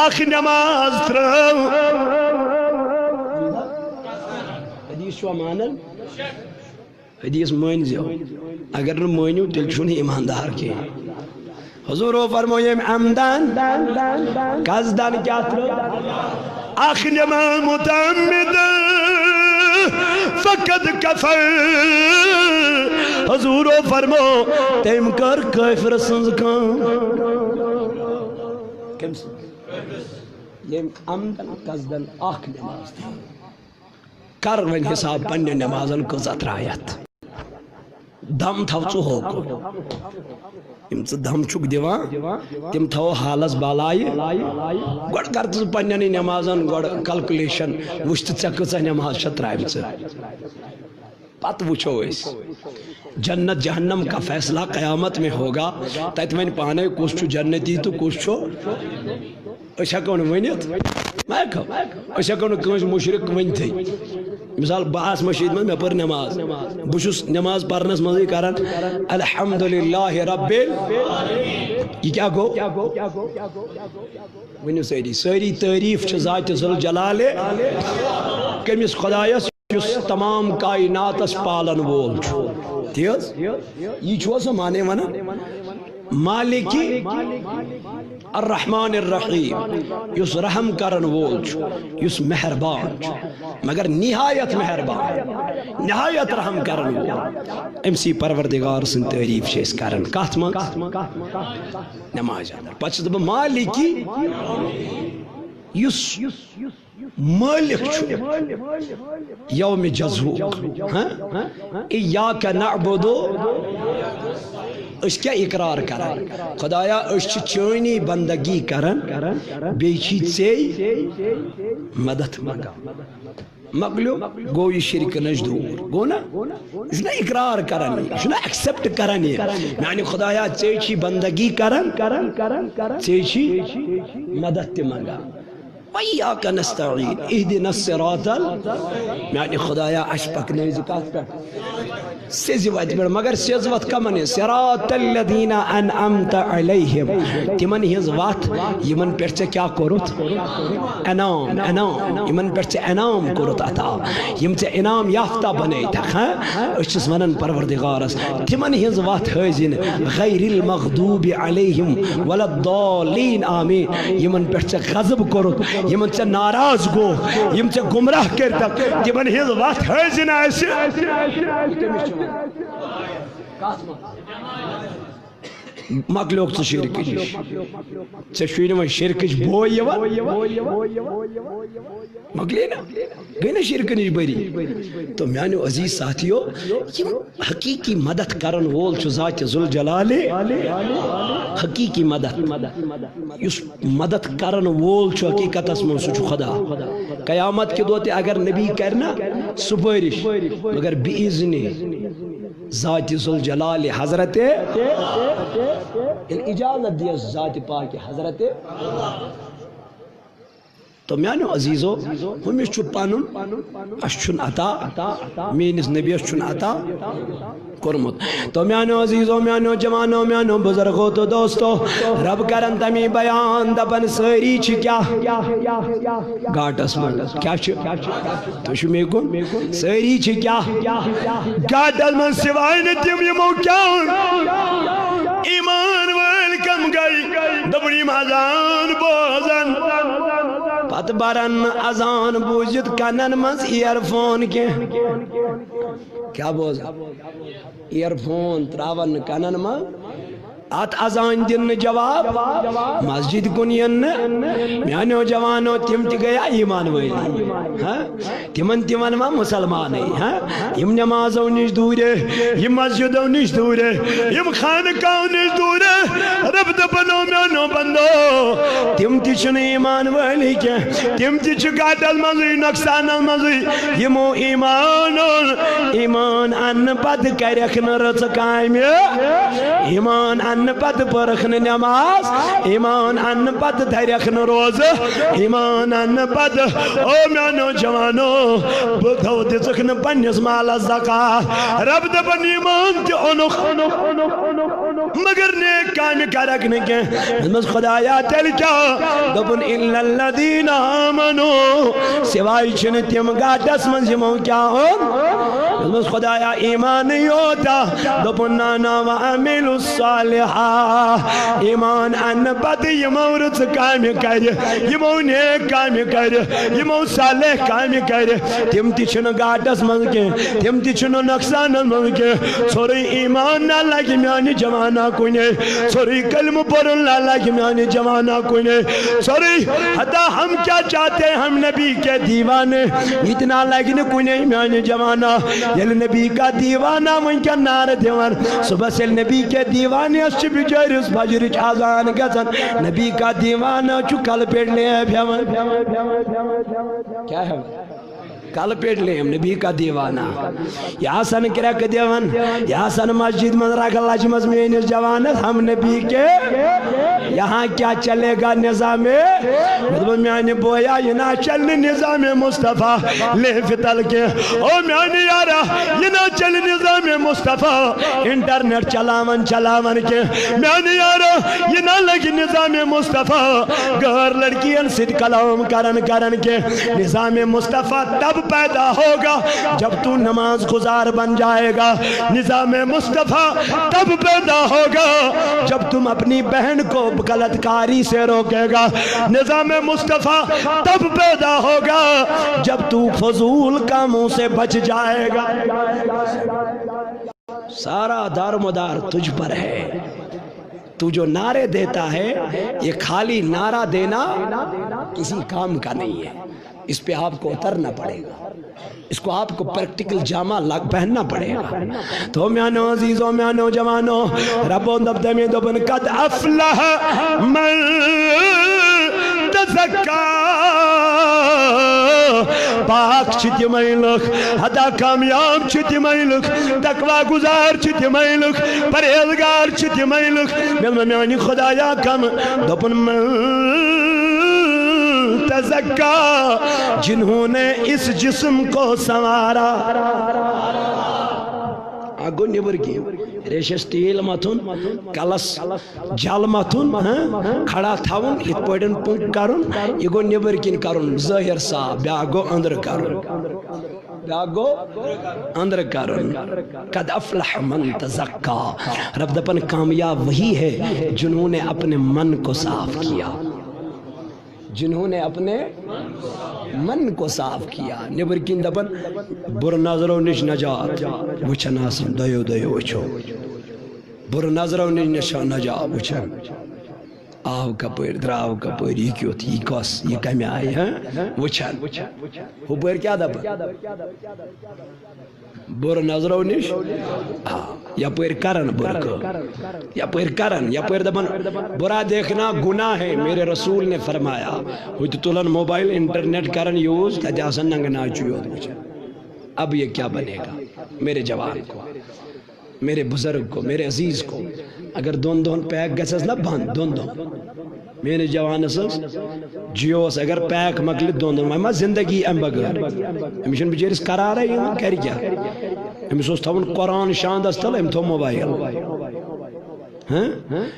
آخر نماز ترم حدیث شو مانن حدیث مانزیو اگر نہ مانیو تیل چھونے ایماندار کے حضور فرمو یم عمدن قصدن کیا ترم آخر نماز متعمد فقد کفر حضور فرمو تیم کر کافر سنز کام کم سے یم عمدن قصدن آخر نماز کر ون حساب پنہ نمازن کو زترایت دم تھو ژٕ ہوکو یم ژٕ دم چھُکھ دِوان تِم تھاو حالس بالائی گۄڈٕ کر ژٕ پننٮ۪نٕے نمازن گۄڈٕ کلکولیشن وٕچھ تہٕ ژےٚ کۭژاہ نماز چھےٚ ترٛامژٕ پتہٕ وٕچھو أسۍ جنت جہنم کا فیصلہ قیامت میں ہوگا تتہِ وۄنۍ پانے کُس چھُ جنتی تہٕ کُس چھُ أسۍ ہٮ۪کو نہٕ ؤنِتھ ما ہٮ۪کو أسۍ ہٮ۪کو نہٕ کٲنٛسہِ مُشرِک ؤنتھٕے مثال بہٕ آس مسجد منٛز مےٚ پٔر نماز بہٕ چھُس نماز پرنس منٛزٕے کران الحمدللہ رب یہ کیا گو ؤنِو سٲری تعریٖف چھِ ذاتِ ذوالجلالِ کٔمِس خۄدایس یُس تمام کائناتس پالن وول چھُ تی حظ یہِ چھُوا سُہ مانے ونان مالکی الرحمن الرحیم یُس رحم کرن وول چھُ یُس مہربان چھُ مگر نہایت مہربان نہایت رحم کرن وول امسی پروردگار سن تعریف چھِ أسۍ کران کتھ منٛز نماز پتہٕ چھُس بہٕ مالکی یُس مالک چھُ یوم جزوک ایاک نعبد اس کیا اقرار کران خدایا اس چٲنی بندگی کران بیٚیہِ چھی ژےٚ مدد منگان مکلیو گو یہ شرک نش دور گو نا یہ نا اقرار کران یہ نا ایکسپٹ کران یعنی خدایا ژےٚ چھی بندگی کران ژےٚ چھی مدد تہِ منگان وَإِيَّاكَ نَسْتَعِينُ اِهْدِنَا الصِّرَاطَ یعنی خدایا اَسہِ پکنٲیزِ کتھ پٮ۪ٹھ سیٚزِ وتہِ پٮ۪ٹھ مگر سیٚز وتھ کمن ہٕنٛز صِرَاطَ الَّذِينَ أَنْعَمْتَ عَلَيْهِمْ تِمن ہٕنٛز وتھ یِمن پٮ۪ٹھ ژےٚ کیٛاہ کوٚرُتھ انعام یِمن پٮ۪ٹھ ژےٚ انعام کوٚرُتھ عطا یِم ژےٚ انعام یافتہ بنٲیتھکھ أسۍ چھِس ونان پروردگارس تِمن ہٕنٛز وتھ ہٲوزِ نہٕ غیر المغضوب علیہم ولا الضالین آمین یِمن پٮ۪ٹھ ژےٚ غضب کوٚرُتھ یمن ژےٚ ناراض گو یم ژےٚ گمراہ کٔرتکھ تِمن ہٕنٛز وتھ ہٲوزِ نہٕ اَسہِ مکلیوک ژٕ شرکٕچ نِش ژےٚ چھُے نہٕ وۄنۍ شرکٕچ بوے یِوان مکلے نا گٔے نا شرکہٕ نِش بٔری تو میانیو عزیز ساتھیو یم حقیقی مدد کرن وول چھُ ذاتِ ذوالجلالِ حقیقی مدد یُس مدد کرن وول چھُ حقیقتس منٛز سُہ چھُ خدا قیامت کہِ دۄہ تہِ اگر نبی کرِ نا سُپٲرِش مگر بِاِذنِ ذاتِ ذوالجلالِ حضرت اجازت دیس ذات پاک حضرت تو میانو عزیزو ہمس چھُ پنُن اَسہِ چھُنہٕ عطا میٲنِس نبیَس چھُنہٕ عطا کوٚرمُت تو میانو عزیزو میانو جوانو میانو بزرگو تو دوستو رب کرن تمی بیان دپن سٲری چھِ کیٛاہ گاٹس منٛز کیٛاہ چھِ تُہۍ چھِو مےٚ کُن سٲری چھِ کیٛاہ گاٹس منٛز سِوایہِ نہٕ تِم یِمو کیٛاہ ایمان وٲلۍ کم گٔے دوٚپُن یِم اذان بوزن پتہٕ برن اذان بوٗزِتھ کنن منٛز اِیر فون کینٛہہ کیٛاہ بوزان اِیر فون تراون نہٕ کنن منٛز ات اذان دن جواب مسجد کن ین میانو جوانو تم تہ گیا ایمان وٲلی تمن تمن ما مسلمانے یم نمازو نش دورے یم مسجدو نش دورے یم خانقاہو نش دورے رب دپنو میانو بندو تم تچن ایمان والی کے تم تچ گاٹل مزوی نقصان مزوی یمو ایمان ان پت کرکن رچ کام ایمان ان پت پرکن نماز ایمان ان پت دھرکن روز ایمان ان پت او میانو جوانو بدھو دزکن پنیس مال زکاة رب دبن ایمان تی اونخ مگر نیک کام کرکن کے مز خدایا تل کیا دبن الا الذین آمنو سوائی چھن تیم گاٹس من یمو کیا ہوں مز خدایا ایمان یوتا دبن نانا و عمل الصالحہ ایمان ان پت یمو رچ کام کر یمو نیک کام کر یمو صالح کام کر تم تی چھن گاٹس من کے تم تی چھن نقصان من کے سوری ایمان نہ لگی میانی جوانا کنے سوری کلم پر اللہ لگی میانی جوانا کنے سوری حتی ہم کیا چاہتے ہیں ہم نبی کے دیوانے اتنا لگن کنے میانی جوانا یل نبی کا دیوانا من کا نار دیوان صبح سے نبی کے دیوانے اس چی بجر اس بجر چازان گزن نبی کا دیوانا چو کل پیڑ لے کیا ہے کل پیٹ لے ہم نبی کا دیوانا یا سن کرک دیوان یا سن مسجد من رکھ اللہ چی مزمین اس جوانت ہم نبی کے یہاں کیا چلے گا نظام مطلب میانی بویا یہ نہ چلنے نظام مصطفیٰ لے فتل کے او میانی یارا یہ نہ چل نظام مصطفیٰ انٹرنیٹ چلاون کے میانی یارا یہ نہ لگی نظام مصطفیٰ گھر لڑکیاں صد کلام کرن کے نظام مصطفیٰ تب پیدا ہوگا جب تو نماز گزار بن جائے گا نظام مصطفیٰ تب پیدا ہوگا جب تم اپنی بہن کو غلط کاری سے روکے گا نظام مصطفیٰ تب پیدا ہوگا جب تو فضول کاموں سے بچ جائے گا سارا دار مدار تجھ پر ہے تو جو نعرے دیتا ہے یہ خالی نعرہ دینا کسی کام کا نہیں ہے اس پہ آپ کو اترنا پڑے گا اس کو آپ کو پریکٹیکل جامع پہننا پڑے گا تو میانو عزیزو میانو جوانو ربو دبدمی دبن قد افلح من تزکا پاک چھتی میلک حدا کامیاب چھتی میلک تقوی گزار چھتی میلک پریزگار چھتی میلک میانی خدایا کم دبن من تزکا جنہوں نے اس جسم کو سنوارا آگو نیبر کی ریشس تیل ماتون کلس جال ماتون کھڑا تھاون ات پوڑن پنک کرن یہ گو نیبر کن کرن ظاہر سا بیا گو اندر کرن بیا گو اندر کرن قد افلح من تزکا رب دپن کامیاب وہی ہے جنہوں نے اپنے من کو صاف کیا جنہوں نے اپنے من کو صاف کیا نیبر کن دپن بر نظروں نش نجات وچھن آسن دیو وچھو بر نظروں نش نجات وچھن آو کپر دراو کپر یہ کیوں تھی یہ کس یہ کمی آئی وچھن وہ بر کیا دپن بر نظروں نش یا پیر کرن برکو یا پیر کرن یا پیر دبن برا دیکھنا گناہ ہے میرے رسول نے فرمایا ہوئی تو تولن موبائل انٹرنیٹ کرن یوز تا جاسن ننگ ناچو اب یہ کیا بنے گا میرے جوان کو میرے بزرگ کو میرے عزیز کو اگر دون پیک گسس نہ بند دون میرے جوان سس جیوس اگر پیک مکلی دون ما زندگی ام بغیر امشن بچیرس قرار ہے کر کیا امسوس تھون قرآن شاندس تل ام تھو موبائل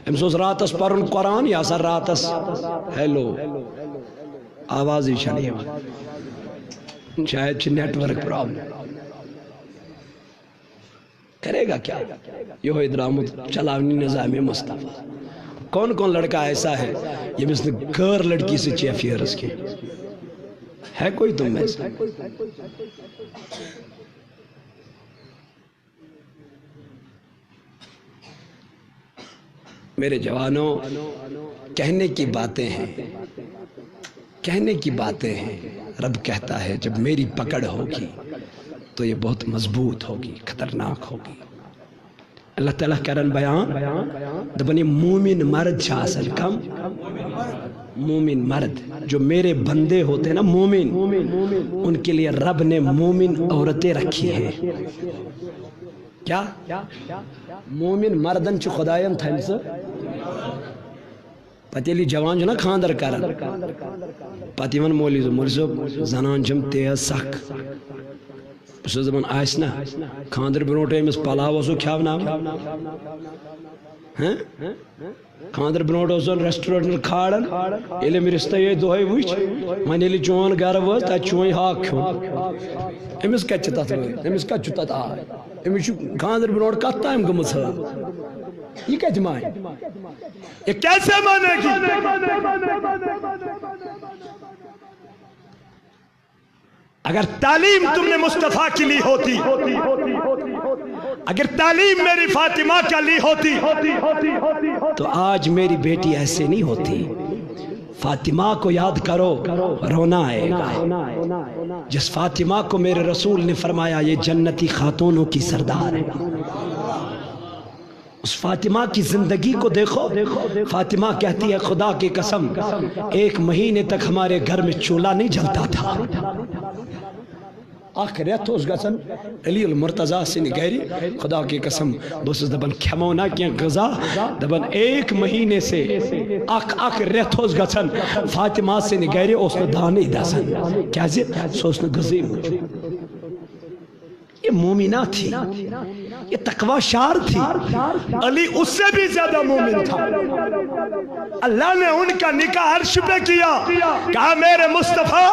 امسوس راتس پرن قرآن یا سر راتس ہیلو آواز ہی چھنی شاید نیٹ ورک پرابلم کرے گا کیا یہ ہوئی درامت چلاونی نظام مصطفیٰ کون کون لڑکا ایسا ہے یہ مثل غیر لڑکی سے چیفیئرز کے ہے کوئی تم میں سے میرے جوانوں کہنے کی باتیں ہیں کہنے کی باتیں ہیں رب کہتا ہے جب میری پکڑ ہوگی تو یہ بہت مضبوط ہوگی خطرناک ہوگی اللہ تعالیٰ کرن بیان دبنی مومن مرد چھاسن کم مومن مرد جو میرے بندے ہوتے ہیں نا مومن، ان کے لیے رب نے مومن عورتیں رکھی ہیں. کیا مومن مردن چھ خدایان تھمس پتہ ییٚلہِ جوان چھُ نا خاندر کران پتہ یِوان مولوی صٲب زنان چھم تیز سخ بہٕ چھُس دپان آسہِ نا خاندر برونٹھے أمِس پلاو اوسو کھٮ۪وناوان خاندر برونٹھ اوسن ریسٹورنٹ کھالان ییٚلہِ أمۍ رِستَے دۄہے وٕچھ وۄنۍ ییٚلہِ چون گرٕ وٲژ تَتہِ چھُ وۄنۍ ہاکھ کھیوٚن أمِس کتہِ چھِ تتھ وٲرۍ أمِس کتہِ چھُ تتھ آے أمِس چھُ خاندر برونٹھ کتھ تام گٔمٕژ حٲل یہ کتہِ مانہِ یہ کیسے مانے گی اگر تعلیم تم نے مصطفیٰ کی لی ہوتی، اگر تعلیم میری فاطمہ کا لی ہوتی تو آج میری بیٹی ایسے نہیں ہوتی. فاطمہ کو یاد کرو رونا آئے گا. جس فاطمہ کو میرے رسول نے فرمایا یہ جنتی خاتونوں کی سردار ہے، اس فاطمہ کی زندگی کو دیکھو. فاطمہ کہتی ہے خدا کی قسم 1 مہینے تک ہمارے گھر میں چولہا نہیں جلتا تھا. اخ ریت اوس گژھان علی المرتضیٰ سٕنٛدِ گرِ خدا کی قسم بہٕ اوسُس دپان کھٮ۪مو نا کینٛہہ غذا دپان 1 مہینے سے اکھ ریت اوس گژھان فاطمہ سٕنٛدِ گرِ اوس نہٕ دانے دَزان کیازِ سُہ اوس نہٕ غذاے موٗجوٗد. یہ مومنہ تھی، یہ تقوی شار تھی. علی اس سے بھی زیادہ مومن تھا. اللہ نے ان کا نکاح عرش پہ کیا، کہا میرے مصطفیٰ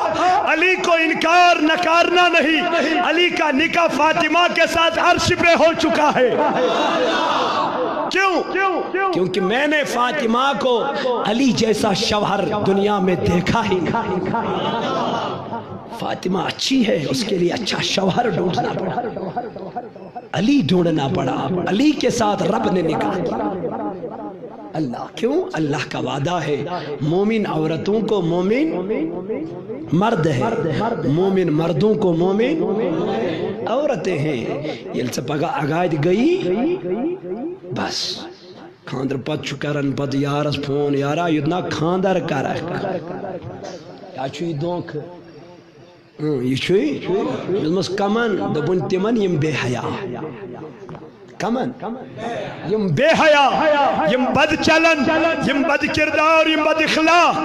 علی کو انکار نکارنا نہیں. علی کا نکاح فاطمہ کے ساتھ عرش پہ ہو چکا ہے. کیوں؟ کیونکہ میں نے فاطمہ کو علی جیسا شوہر دنیا میں دیکھا ہی نہیں. فاطمہ اچھی ہے، اس کے لیے اچھا شوہر ڈھونڈنا پڑا، علی ڈھونڈنا پڑا. علی کے ساتھ رب نے نکاح کیا. اللہ کیوں؟ اللہ کا وعدہ ہے مومن عورتوں کو مومن مرد ہے، مومن مردوں کو مومن عورتیں ہیں. ییٚلہِ ژٕ پگاہ اگادِ گئی بس خاندر پتہٕ چھُ کران پتہٕ یارس فون یارا یوٚتنا خاندر کرکھ یا چھُ یہِ دھوکہٕ یہ چھُ کمن دپُن تِمن یِم بے حیا کمن یم بے حیا، یم بد چلن، یم بد کردار، یم بد اخلاق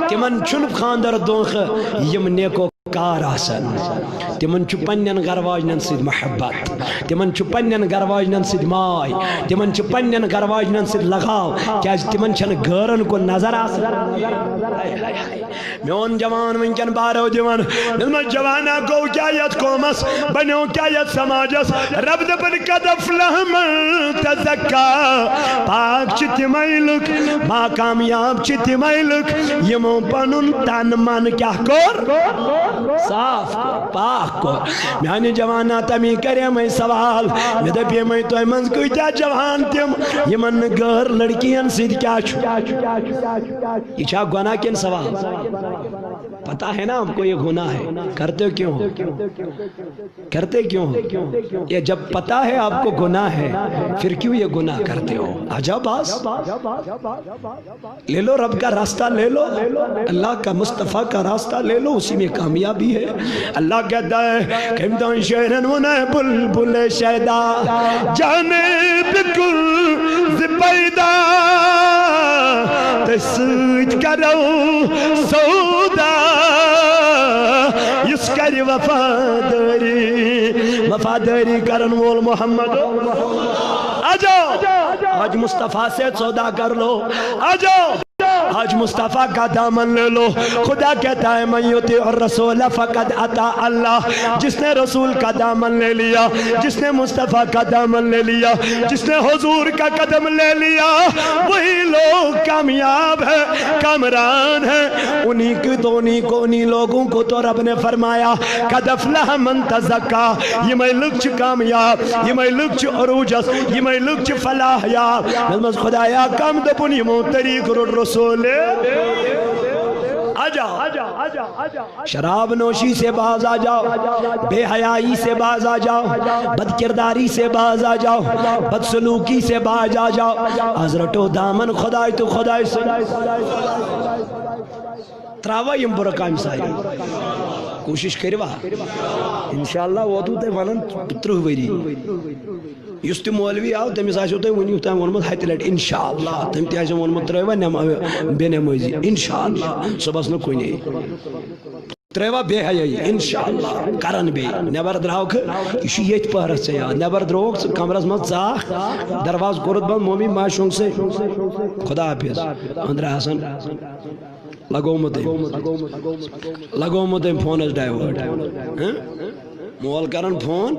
تِمن چھُنہٕ خاندر دھوکہٕ یِم نیکو کار آسن. تِمن چھُ پننٮ۪ن گرواجنن سۭتۍ محبت، تِمن چھُ پننٮ۪ن گرواجنن سۭتۍ ماے، تِمن چھُ پننٮ۪ن گرواجنن سۭتۍ لگاو کیازِ تِمن چھنہٕ غٲرن کُن نظر آسان. میون جوان ونکن بارو دِوان جوانا گو کیا یت قومس بنیو کیا یت سماجس رب دپن قد افلح من تزکا. پاک چھ تِمے لُکھ ما کامیاب چھ تِمے لُکھ یمو پنن تن من کیا کوٚر صاف پاک کو. میانہ جوانا تمی کرے میں سوال مے دپے میں تہ من کۭتیاہ جوان تم یمن غٲر لڑکین سۭتۍ کیا چھُ. یہ چھا گناہ کن سوال؟ پتہ ہے نا ہم کو یہ گناہ ہے، کرتے کیوں ہو؟ کرتے کیوں ہو؟ یہ جب پتہ ہے آپ کو گناہ ہے پھر کیوں یہ گناہ کرتے ہو؟ آجا باس لے لو، رب کا راستہ لے لو، اللہ کا مصطفیٰ کا راستہ لے لو، اسی میں کامیابی ہے. اللہ کہتا ہے کمدان شہرن ونے بلبل شیدا جانے بکل زبیدہ تسوچ کرو سودا اس کر وفاداری کرن وول محمد. آجاؤ آج مصطفیٰ سے سودا کر لو، آجاؤ آج مصطفیٰ کا دامن لے لو. خدا کہتا ہے من یطیع الرسول فقد اطاع اللہ. جس نے رسول کا دامن لے لیا، جس نے مصطفیٰ کا دامن لے لیا، جس نے حضور کا قدم لے لیا وہی لوگ کامیاب ہے، کامران ہے. انہی لوگوں کو تو رب نے فرمایا قد افلح من تزکا. یمے لوگ چھ کامیاب، یمے لوگ چھ عروجس، یمے لوگ چھ فلاح یاب. خدایا کم دپن یمو طریق رسول جاؤ، شراب نوشی سے باز آ جاؤ، بے حیائی سے باز آ جاؤ، بد کرداری سے باز آ جاؤ، بد سلوکی سے باز آ جاؤ، حضرتو دامن خدای تو خدای سے تراوا یم برا کام ساری کوشش کروا انشاءاللہ واتو تے ونن 30 وری یس تہ مولوی آو تمس آسو تہ ونیو تام ونمت ہتہ لٹ انشاءاللہ تم تہ آسو ونمت تروا بے نمازی انشاءاللہ صبح نہ کنے تروا بے حیائی انشاءاللہ کرن بے نبر دراوک یہ یت پہرس سے یاد نبر دروک کمرس مز ژاخ درواز کورت بند مومی ما شونگ سے خدا حافظ اندر حسن لگومت فونس ڈائیورٹ مول کرن فون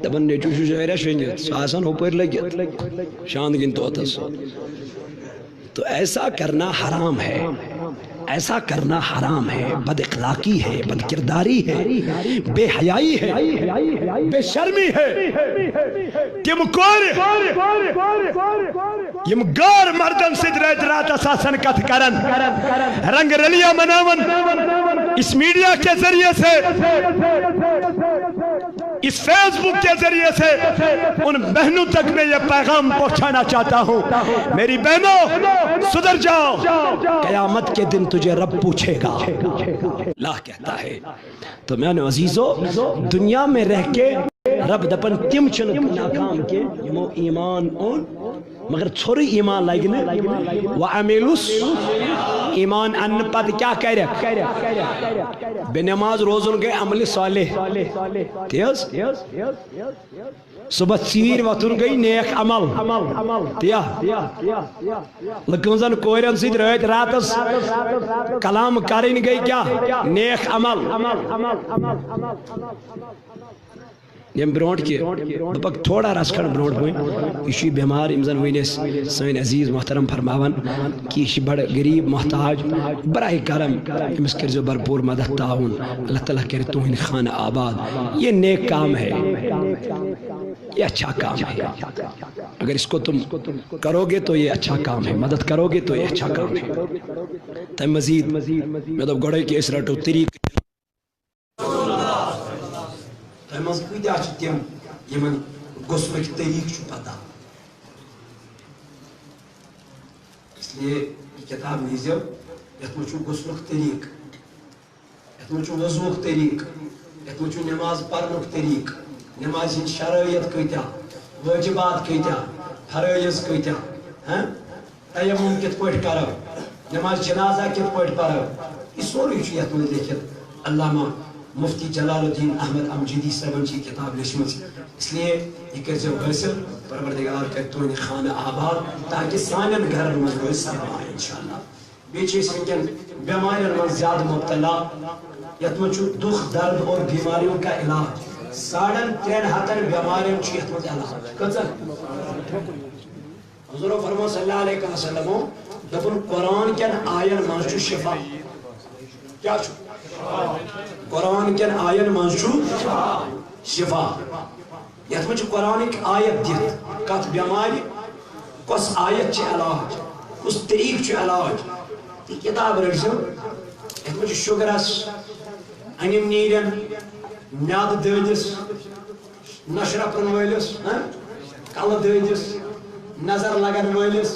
دپن نیچو شہرہ شنگت ساسن ہوپر لگت شاند گن توتس تو ایسا کرنا حرام ہے، ایسا کرنا حرام ہے، بد اخلاقی ہے، بد کرداری ہے، بے حیائی ہے، بے شرمی ہے۔ تم کور یم گار مردن سید رات رات اساسن کت کرن رنگ رلیا مناون اس میڈیا کے ذریعے سے، اس فیس بک کے ذریعے سے ان بہنوں تک میں یہ پیغام پہنچانا چاہتا ہوں، میری بہنوں سدھر جاؤ، قیامت کے دن تجھے رب پوچھے گا۔ اللہ کہتا ہے تو میں نے عزیزو دنیا میں رہ کے رب دپن تم چن ناکام کے یمو ایمان اون مگر چھوڑی ایمان لگنے وعملوس ایمان ان پت کیا کرک بے نماز روزن گئے عمل صالح تیز صبح چیر وطن گئی نیک عمل تیا لکنزن کوئرن سید رہت راتس کلام کرن گئی کیا نیک عمل یم برونٹ کے بپک تھوڑا رسکن برونٹ ہوئی یہ بیمار امزن وینس سین عزیز محترم فرماون کہ یہ بڑا غریب محتاج براہ کرم امس کرزو بھرپور مدد تعاون اللہ تعالیٰ کرے توہین خانہ آباد یہ نیک کام ہے یہ اچھا کام ہے اگر اس کو تم کرو گے تو یہ اچھا کام ہے مدد کرو گے تو یہ اچھا کام ہے تم مزید میں تو گوڑے کے اس رٹو طریق مز کتیا تم یمن غسلک طریق پتہ اس لیے یہ کتاب نیزو یت مجھ غسلک طریق یت مجھ وضوک طریق یت مجھ نماز پرنک طریق نماز ہند شرائط کتیا واجبات کتیا فرائض کتیا تیمم کت پہ کرو نماز جنازہ کت پہ پڑھو یہ سوری یت مجھ لکھت علامہ مفتی جلال الدین احمد امجدی صاحبن کی کتاب لچمت اس لیے یہ کرزو حاصل پروردگار کرتون خانہ آباد تاکہ سانن گھرن مز روز سما انشاءاللہ بیچ اس ونکن بیمارین من زیادہ مبتلا یت مجھ دکھ درد اور بیماریوں کا علاج 3.5 بیماریوں کی یت مجھ علاج کچھ حضور فرمو صلی اللہ علیہ وسلم دپن قرآن کن آین منچو شفا کیا چھو قرآن کن آین منچو شفا یت مجھ قرآن کی آیت دیت کت بیماری کس آیت چھ علاج کس طریق چھ علاج یہ کتاب رجو یت مجھ شگرس انیم نیرن میاد دودس نشرپن ولس کل دودس نظر لگن ولس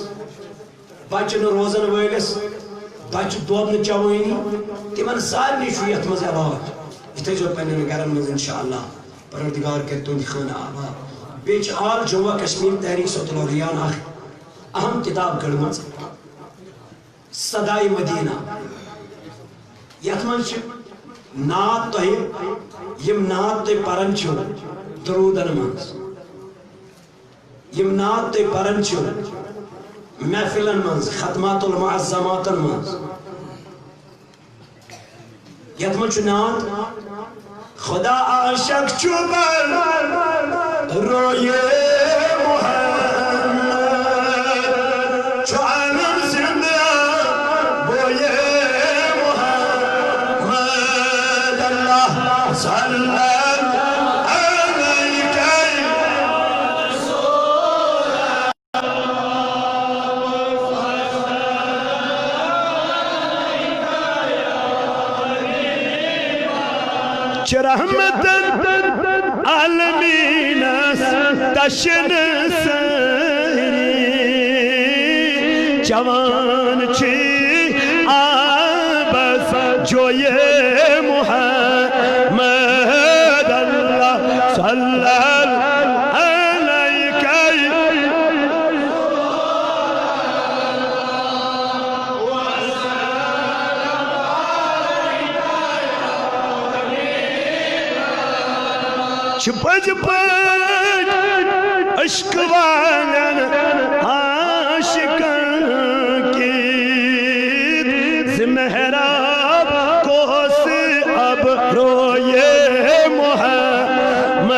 بچن روزن ولس بچ دودھ چوانی تمن سارے یت مز علاج یہ تھو پنن گھرن مز انشاءاللہ پروردگار کر تہند خانہ آباد بیچ آل جموں کشمیر تحریک صوت الریان اہم کتاب کڑم صدائے مدینہ یت من نعت تہ یم نعت تہ پرن چھو درودن مز یم نعت تہ پرن چھو محفلن منز ختمات المعظماتن منز یت من چھو نعت خدا عاشق چھو بر روئے محمد چھو عالم زندہ بوئے محمد اللہ صلی رحمت عالمین تشن سری جوان چی آبس جوئے محمد اللہ صلی اللہ چھپج پج عشق والن عاشقن کی محراب کو سے اب روئے محمد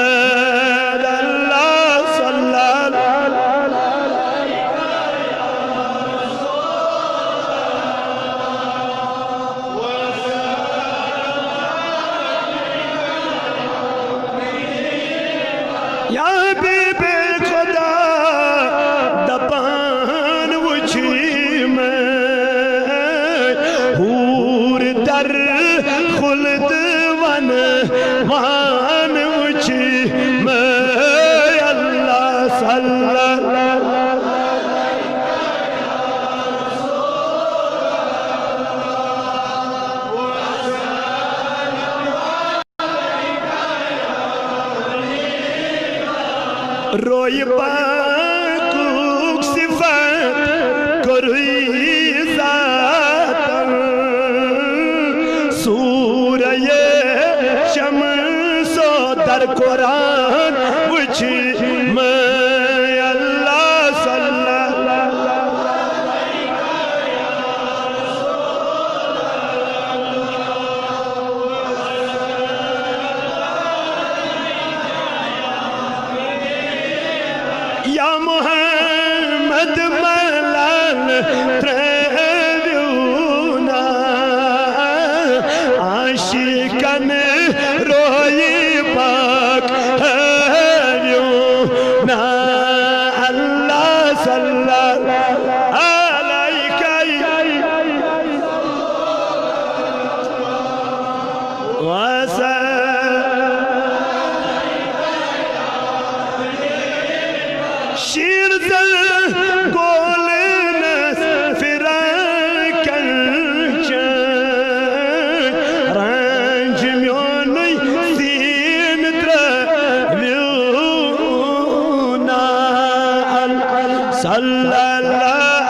اللہ صلی اللہ یا حبیب خدا دپان وچھی میں حور در خلد ون وان وچھی میں اللہ صلی اللہ روی پاکوک صفت کروی ذات سورہ شمس و در قرآن وچھی میں اللہ صلی اللہ یا محمد ملان تریونا عاشقن روئی پاک ہریونا اللہ صلی اللہ علیہ وسلم شیر زل گولن فرکن چن رنج میونی سین ترویونا صلی اللہ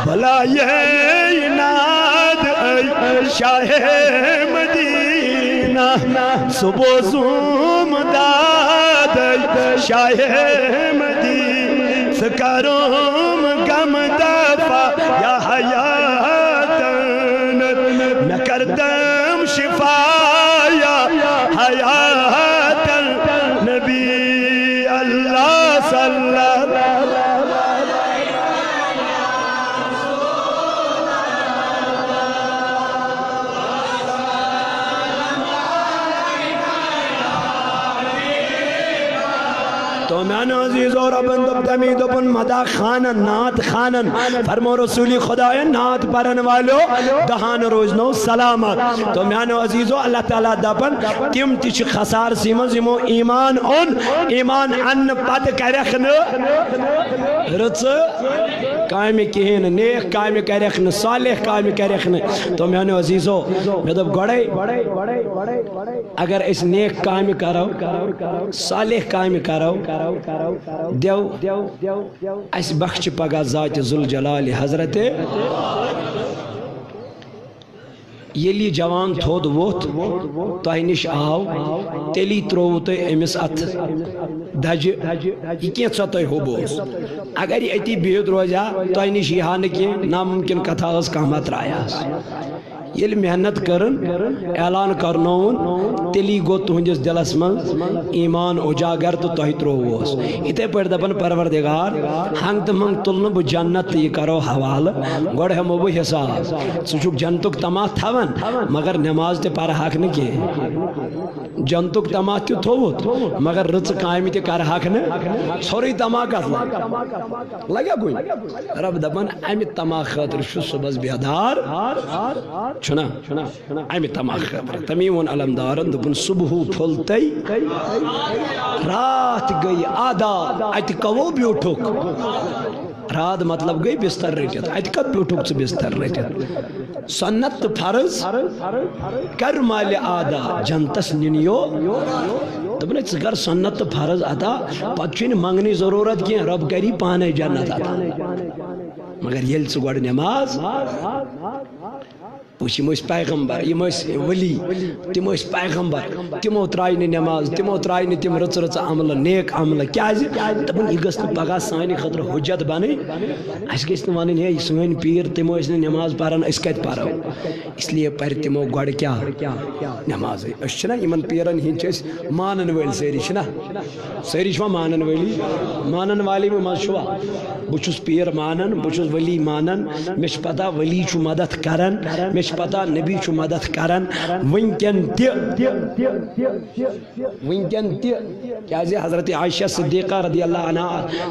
بھلا یہ ناد اے شاہ مدینہ صبح زوم داد اے شاہ مدینہ سکروم گم دفع یا حیاتن میں کردم شفا یا حیاتن نبی اللہ صلی اللہ تو میں نے عزیز اور ابن دبدمی دبن مدہ خانن نات خانن فرمو رسولی خدا نات پرن والو دہان روزنو سلامت تو میں نے عزیزو اللہ تعالیٰ دبن تم تیچ خسار سیمن زمو ایمان ان پد کرخن رچ کامی کہین نیک کامی کرخن صالح کامی کرخن تو میں نے عزیزو میں دب گوڑے اگر اس نیک کامی کرو صالح کامی کرو دیو اس بخش پگا ذات ذوالجلال حضرت یلی جوان تھود ووت تۄہہِ نِش آو تیلی تروو تۄہہِ أمِس اَتھٕ دَجہِ یہِ کینٛژھا تۄہہِ ہوبوس اگر یہِ أتی بِہِتھ روزِ ہا تۄہہِ نِش یی ہا نہٕ کینٛہہ نامُمکِن کتھا ٲس کانٛہہ ما ترٛایہَس یل محنت کرن اعلان کرنون تیلی گو تہندس دلس من ایمان اجاگر تو تہ تروس اتھے پہ دپن پروردگار ہنگ تو منگ تلن بہ جنت یہ کرو حوالہ گوڑ ہمو بہ حساب ثک جنتک تما تھون مگر نماز تہ پر حق نہ کی جنتک تما تہ تھوت مگر رچ کامہ تہ کر حق نہ سوری تما کت لگا گوئی رب دپن امہ تما خاطر چھ صبح بیدار چھنا امہ تما خاطر تمی ون علمدارن دپن صبح پھلتے رات گئی آدھا ات کو بیوٹھک رات مطلب گئی بستر رٹت ات کت بیوٹھک ثہ بستر رٹت سنت فرض کر مال آدھا جنتس ننیو دپن ثہ کر سنت فرض ادا پتہ چھ منگنی ضرورت کی رب کری پانے جنت ادا مگر یل ثہ گوڑ نماز وچ یم پیغمبر یم ولی تم پیغمبر تمو ترائی نماز تمو ترائی تم رچ رچ عمل نیک عمل کیاز دپن یہ گژھِ نہٕ پگاہ سانہِ خٲطرٕ حجت بنٕنۍ اَسہِ گژھِ نہٕ وَنٕنۍ ہے سٲنۍ پیٖر تِمو ٲسۍ نہٕ نماز پران أسۍ کتہِ پرو اس لیے پرِ تِمو گۄڈٕ کیٛاہ نمازٕے أسۍ چھِنا یِمن پیٖرن ہِنٛدۍ چھِ أسۍ مانن وٲلۍ سٲری چھِنا سٲری چھِوا مانن وٲلی مانن والی منٛز چھُوا بہٕ چھُس پیٖر مانان بہٕ چھُس ولی مانان مےٚ چھِ پتہ ولی چھُ مدد کران مےٚ چھِ پتہ نبی چھُ مدد کران ونکٮ۪ن تہِ کیازِ حضرت عائشہ صدیقہ رضی اللہ عنہ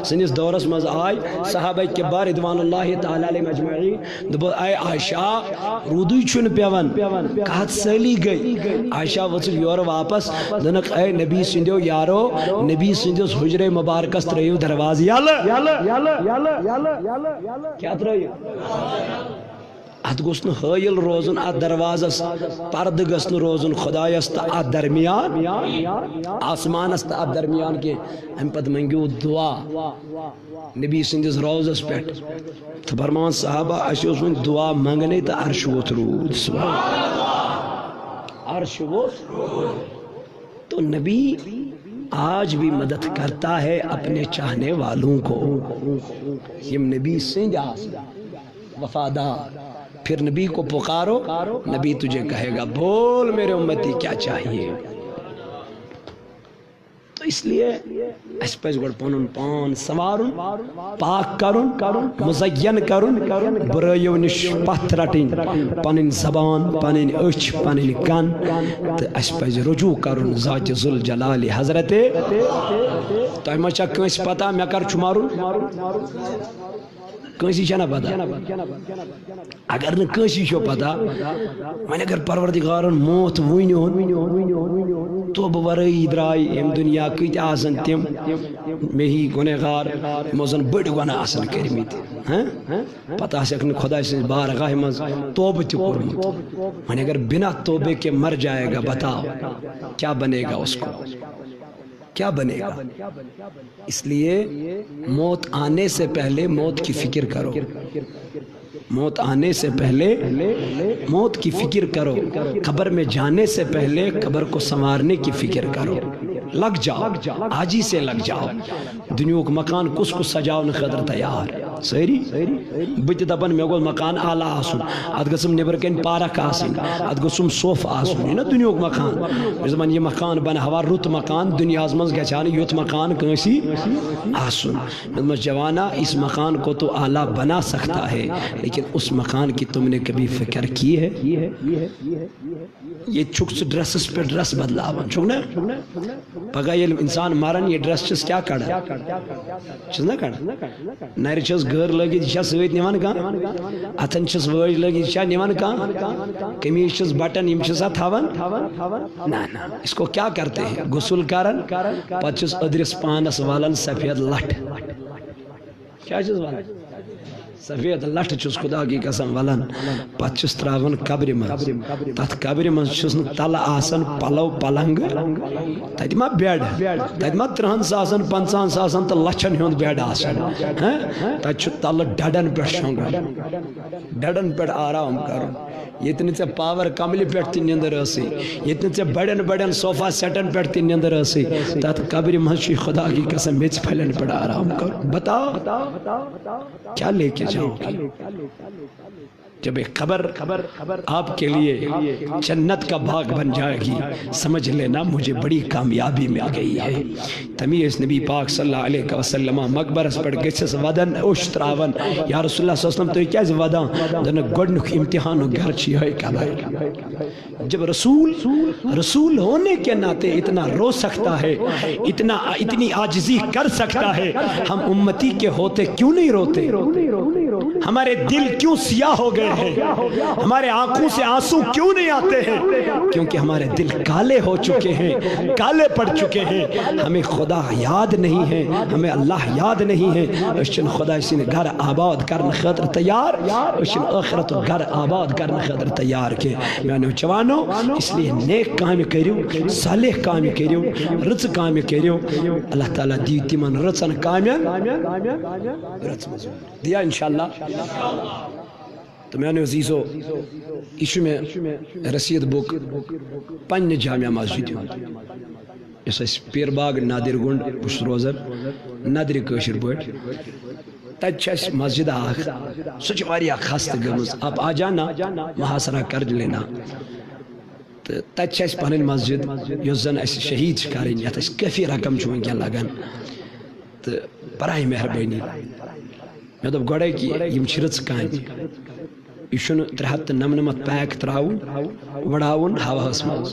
سنس دورس مز آئی صحابہ کبار رضوان اللہ تعالی علیہ مجمعین دب اے عائشہ رودی چھن پیون کہت سلی گئی عائشہ وصل یور واپس دنک اے نبی سندیو یارو نبی سندیس حجر مبارکس تریو درواز کیا تریو ات گوس نہ حائل روزن ات دروازس پرد گس نہ روزن خدایس تہ ات درمیان آسمانس تہ ات درمیان کے ام پت منگیو دعا نبی سندس روزس پہ تو فرمان صحابہ اس ون دعا منگنے تہ عرش ووت رود عرش ووت تو نبی آج بھی مدد کرتا ہے اپنے چاہنے والوں کو یم نبی سند وفادار پھر نبی کو پکارو نبی تجھے کہے گا بول میرے امتی کیا چاہیے تو اس لیے اس پہ گوڑ پنن پان سوارن پاک کرن مزین کرن برائیو نش پتھ رٹن پنن زبان پنن اچھ پنن کن تو اس پہ رجوع کرن ذات ذوالجلال حضرت تو ما چا کنس پتہ میں کر چھمارن کنسی چھنا پتہ اگر نہ کنسی چھو پتہ میں اگر پروردگارن موت ونیون تو بورائی درائی ام دنیا کت آسن تم میں ہی گنہگار موزن بڑ گناہ آسن کرمیت پتہ آسک نہ خدا سے بارگاہ مز توبہ تہ کورمت میں اگر بنا توبے کے مر جائے گا بتاؤ کیا بنے گا اس کو کیا بنے گا اس لیے موت آنے سے پہلے موت کی فکر کرو موت آنے سے پہلے موت کی فکر کرو قبر میں جانے سے پہلے قبر کو سنوارنے کی فکر کرو لگ جاؤ آج ہی سے لگ جاؤ دنیا کو مکان کس کو سجاؤ خاطر تیار سہری بت دپن مے گو مکان اعلیٰ آسن ات گسم نبر کن پارک آسن ات گسم صوف آسن یہ نا دنیا کو مکان زمان یہ مکان بن ہوا رت مکان دنیا مز گھان یوت مکان کنسی آسن جوانا اس مکان کو تو اعلیٰ بنا سکتا ہے لیکن اس مکان کی تم نے کبھی فکر کی ہے یہ چھک سے ڈریسز پہ ڈریس بدلاون چھک نا پگہ یہ انسان مارن یہ ڈریس چس کیا کڑا چس نا کڑا نر چس گھر لگی یہ سویت نیوان کان اتن چس وج لگی یہ نیوان کان کمیز چس بٹن یم چسا تھاون نا اس کو کیا کرتے ہیں غسل کرن پتہ چس ادرس پانس والن سفید لٹ کیا چس والن سفید لٹ چس خدا کی قسم ولن پتہ چس تراون قبر مز تت قبر مز چس تل آسن پلو پلنگ تت ما بیڈ تت ما 30,000 50,000 تو لچھن ہند بیڈ آسن تت چھ تل ڈڈن پہ شونگن ڈڈن پہ آرام کرن یتن ژے پاور کملہِ پٮ۪ٹھ تہِ نِندٕر ٲسٕے یتن ژے بڑٮ۪ن بڑٮ۪ن صوفا سیٹن پٮ۪ٹھ تہِ نِندٕر ٲسٕے تتھ قبرِ منٛز چھُے خدا کی قسم میٚژِ پھلٮ۪ن پٮ۪ٹھ آرام کرُن بتاؤ کیا لے کے جاؤ جب ایک قبر آپ کے لیے جنت کا باغ بن جائے گی سمجھ لینا مجھے بڑی کامیابی مل گئی ہے. تمیز نبی پاک صلی اللہ علیہ وسلم مقبرس پر گسس ودن اوش تراون یا رسول اللہ صلی اللہ علیہ وسلم تو کیا ودان دن گڈنک امتحان گھر چھ ہے قبر. جب رسول ہونے کے ناطے اتنا رو سکتا ہے اتنی عاجزی کر سکتا ہے, ہم امتی کے ہوتے کیوں نہیں روتے؟ ہمارے دل کیوں سیاہ ہو گئے ہیں؟ ہمارے آنکھوں سے آنسو کیوں نہیں آتے ہیں؟ کیونکہ ہمارے دل کالے ہو چکے ہیں, کالے پڑ چکے ہیں. ہمیں خدا یاد نہیں ہے, ہمیں اللہ یاد نہیں ہے. اشن خدا اسی نے گھر آباد کرنے خاطر تیار, اشن آخرت گھر آباد کرنے خاطر تیار کے. میں نوجوانوں اس لیے نیک کام کریو, صالح کام کریو, رچ کام کریو. اللہ تعالیٰ دیتی من رچن کامین دیا انشاءاللہ. تو میں نے عزیزو ایشو میں رسید بک پنج جامعہ مسجد اس اس پیر باغ نادر گنڈ بس روزن نادر کشر پٹ تچ مسجد آخ سچ واریا خست گمز. آپ آ جانا محاصرہ کر لینا. تچ پن مسجد یس زن اس شہید کریں یت کافی رقم ونکین لگان تو برائے مہربانی مے دپ گوڑے کہ یم رچ کام یہ 399 پیک تراؤن وڑاؤن ہواس مز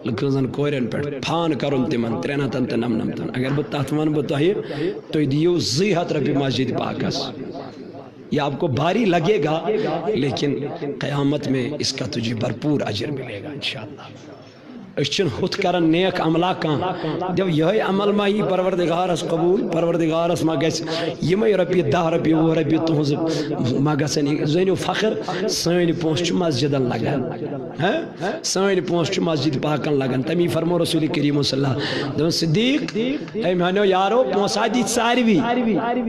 لکن کورین پہ فان کرن تمن 399. اگر بہ تت ون بہ تھی دیو 200 رۄپیہِ مسجد پاکس. یہ آپ کو بھاری لگے گا لیکن قیامت میں اس کا تجھے بھرپور اجر ملے گا انشاءاللہ. اچھن خود کرن نیک عملہ کان جب یہ عمل ما یہ پروردگارس قبول پروردگارس ما گس یہ رۄپیہِ 10 رۄپیہِ 20 رۄپیہِ تہذ ما گژھن زٲنِو فخر سٲنۍ پونٛسہٕ چھُ مسجدن لگان سٲنۍ پونٛسہٕ چھُ مسجد پاکن لگان. تمی فرمو رسول کریم صلی اللہ دپن صدیق اے میانیو یارو پونٛسہٕ دِتۍ ساروی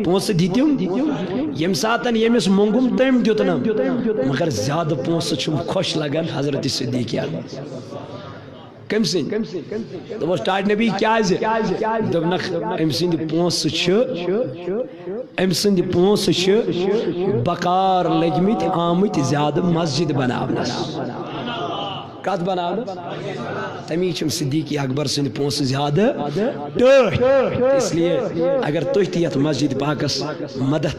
پونٛسہٕ دِتِم ییٚمہِ ساتن ییٚمِس موٚنگُم تٔمۍ دیُتنم مگر زیادٕ پونٛسہٕ چھُم خۄش لگان حضرت صدیق یعقوب. کم سن دپوس ٹاٹ نبی کیازِ دپنکھ أمۍ سٕنٛدِ پونٛسہٕ چھِ بکار لٔگمٕتۍ آمٕتۍ زیادٕ مسجد بناونس. کت بناونس تمی چھم صدیق اکبر سٕنٛدِ پونٛسہٕ زیادٕ ٹٲٹھۍ. اس لیے اگر تُہۍ تہِ یتھ مسجد پاکس مدد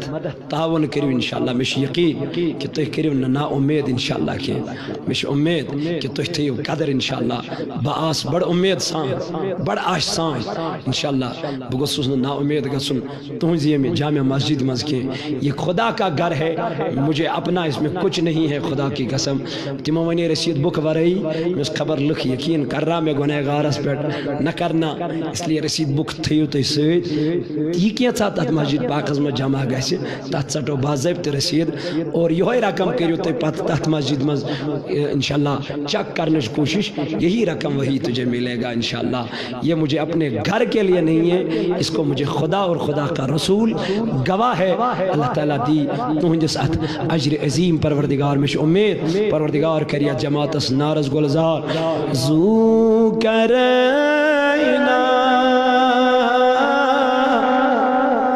تعاون کٔرِو انشاءاللہ مےٚ چھُ یقین کہ تُہۍ کٔرِو نہٕ نا اُمید انشاءاللہ کینٛہہ. مےٚ چھُ اُمید کہ تُہۍ تھٲیِو قدر انشاءاللہ. بہٕ آس بڑٕ اُمید سان بڑٕ آشہِ سان انشاءاللہ. بہٕ گوٚژھُس نہٕ نا اُمید گژھُن تُہنٛزِ ییٚمہِ جامع مسجد منٛز کینٛہہ. یہ خدا کا گھر ہے, مجھے اپنا اس میں کچھ نہیں ہے خدا کی قسم. تمو ونے رسید بک ورٲیی مس خبر لکھ یقین کرنا میں گنہگارس پہ نہ کرنا. اس لیے رسید بک تھیو تھی ست یہ کیسا تت مسجد پاکس میں جمع گھس تت ژٹو باضابطہ رسید اور یہ رقم کرو تھی پتہ تت مسجد مز انشاءاللہ چیک کرنے کی کوشش. یہی رقم وہی تجھے ملے گا انشاءاللہ. یہ مجھے اپنے گھر کے لیے نہیں ہے, اس کو مجھے خدا اور خدا کا رسول گواہ ہے. اللہ تعالیٰ دی تہندس ات اجر عظیم پروردگار میں امید پروردگار کریا جماعتس نارس گلزار زو کرینا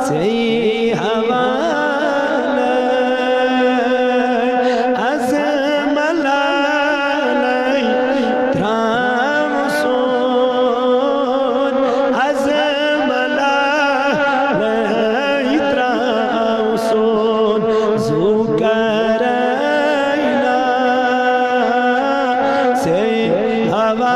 سی حوالہ از ملالی ترام سون از ملالی ترام سون زو کرینا سی حوالہ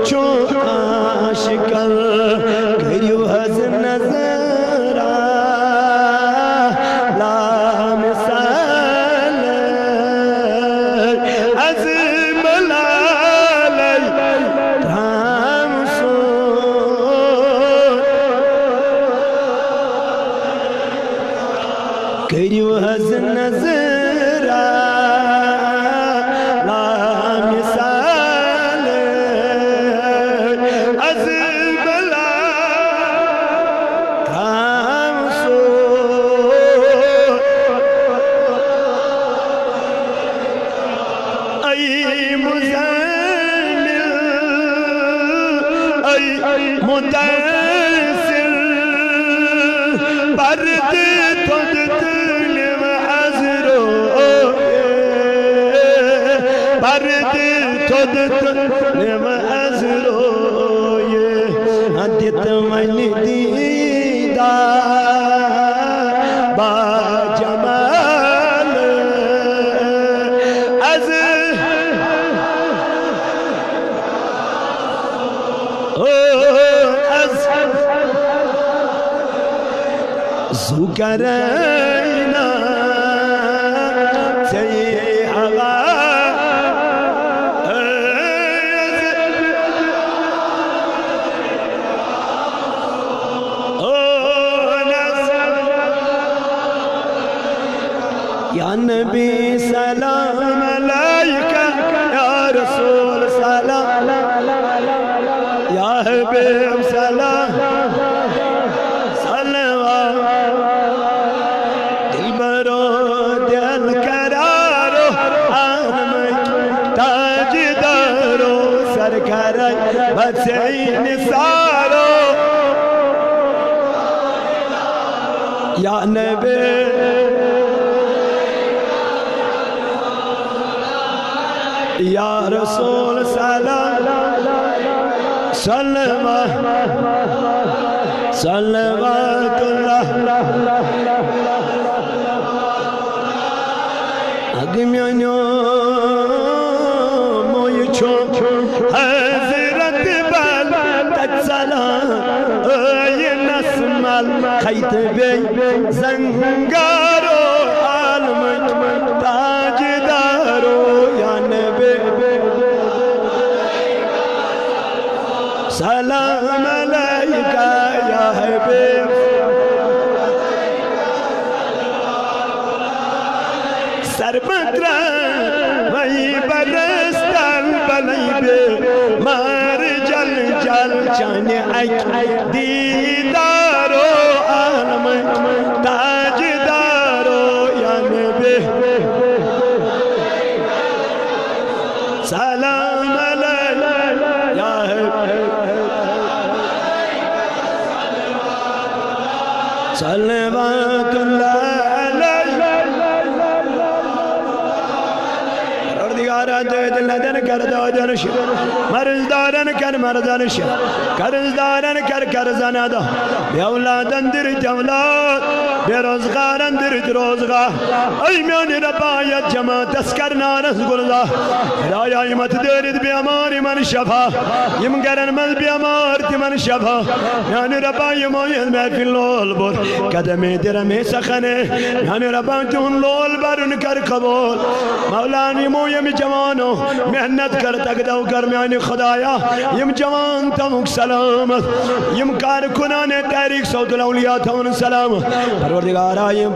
چھو آشکر کریو حض نظرہ لا مثال عظیم لالی رام سو کریو حض نظرہ مدثر برد تد تلم عذرو برد تد تلم عذرو حدیت من دیدہ با جمال زوکرینا تی آغا یا نبی سلام علیکہ یا رسول سلام یا حبیب سلام بچین سارو یا نبی یا رسول سلام صلوات اللہ اگمیانیو موی چھوک حضرت بل تجسلام اے نسمال خیت بی زنگارو عالم تاجدارو یا نبی سلام علیکہ یا حبیب سربترہ وہی برستان بلائی بے مار جل جل چانے دیدارو عالم تاجدارو یا نبی سلام علیکہ یا حبیب صلوات اللہ دلدن کر دادن شد مرز دارن کر مردن شد کرز دارن کر کرزن دا بی اولادن درد اولاد بی روزگارن درد روزگار ایمیان ربایت جمع تسکر نارس گلدہ خدایا ایمت درد بی امار من شفا یم گرن مز بی امار تی من شفا یعنی ربای موید میں فی اللول بود قدمی درمی سخنے یعنی ربای تون لول برن کر قبول مولانی مویم جوانو محنت کر تقدو کر میانی خدایا یم جوان تمک سلامت یم کارکنان تحریک صوت الاولیاء تمن سلامت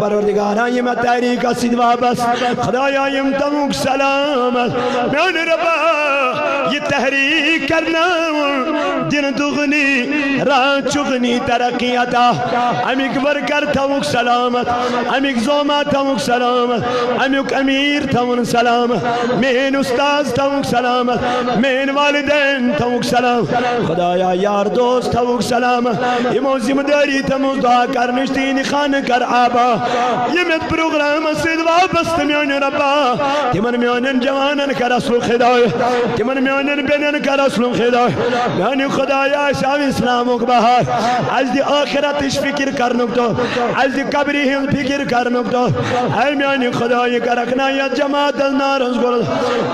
پروردگارا یم تحریک اسید وابس خدایا یم تمک سلامت میانی ربا یہ تحریک کرنا دن دغنی رات چغنی ترقی عطا امیک برکر تمک سلامت امیک زوما تمک سلامت امیک امیر تمن سلامت مین استاذ تمک سلامت مین والدین تمک سلام خدایا یار دوست تمک سلامت یہ موزیم داری تمک دعا کر نشتین خان کر آبا یہ مت پروگرام اسید وابست میان ربا تمن میانن جوانن کر اصل خدای تمن میانن بینن کر اصل خدای میان خدایا شاو اسلامک بہار از دی آخرتش فکر کرنک دو از دی قبری ہم فکر کرنک دو اے میان خدای کرکنا یا جماعت نارنز گل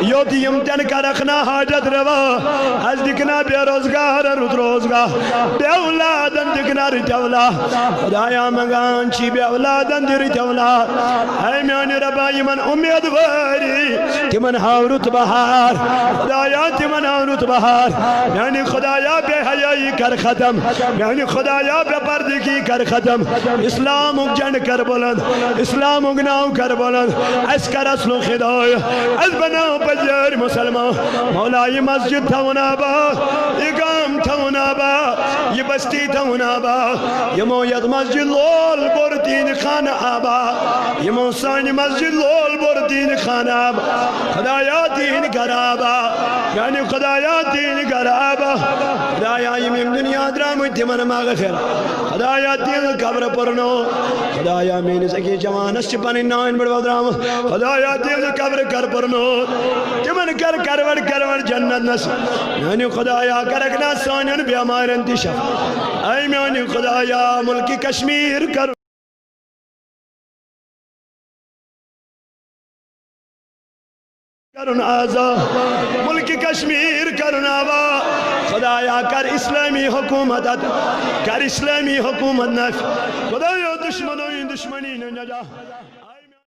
یوتی یم تن کا رکھنا حاجت روا از دکھنا بے روزگار رد روزگار بے اولادن دکھنا رت اولاد خدایا مگان چی بے اولادن رت اولاد اے میانی ربا یمن امید واری تمن ہاورت بہار خدایا تمن ہاورت بہار میانی خدایا بے حیائی کر ختم میانی خدایا بے پردگی کر ختم اسلام اگجن کر بلند اسلام اگناو کر بلند اس کر اصل خدای اس بناو پجر مسلمان مولا یہ مسجد تھونا با یہ گام تھونا با یہ بستی تھونا با یہ موید مسجد لول بردین خانہ آبا یہ موسانی مسجد لول بردین خانہ آبا خدایا دین گرابا یعنی خدایا دین گرابا خدایا یمیم دنیا درامو تیمن مغفر خدایا دین قبر پرنو خدایا مین سکی جوانس چپانی نائن بڑو درام خدایا دین قبر کر پرنو تیمن کر کرور جنت نس یعنی خدایا کرکنا سانین بیامار انتشاف اے میانی خدایا ملکی کشمیر کر کرن آزاد ملکی کشمیر کرن آبا خدایا کر اسلامی حکومت کر اسلامی حکومت نف خدایا دشمنوں دشمنی نجا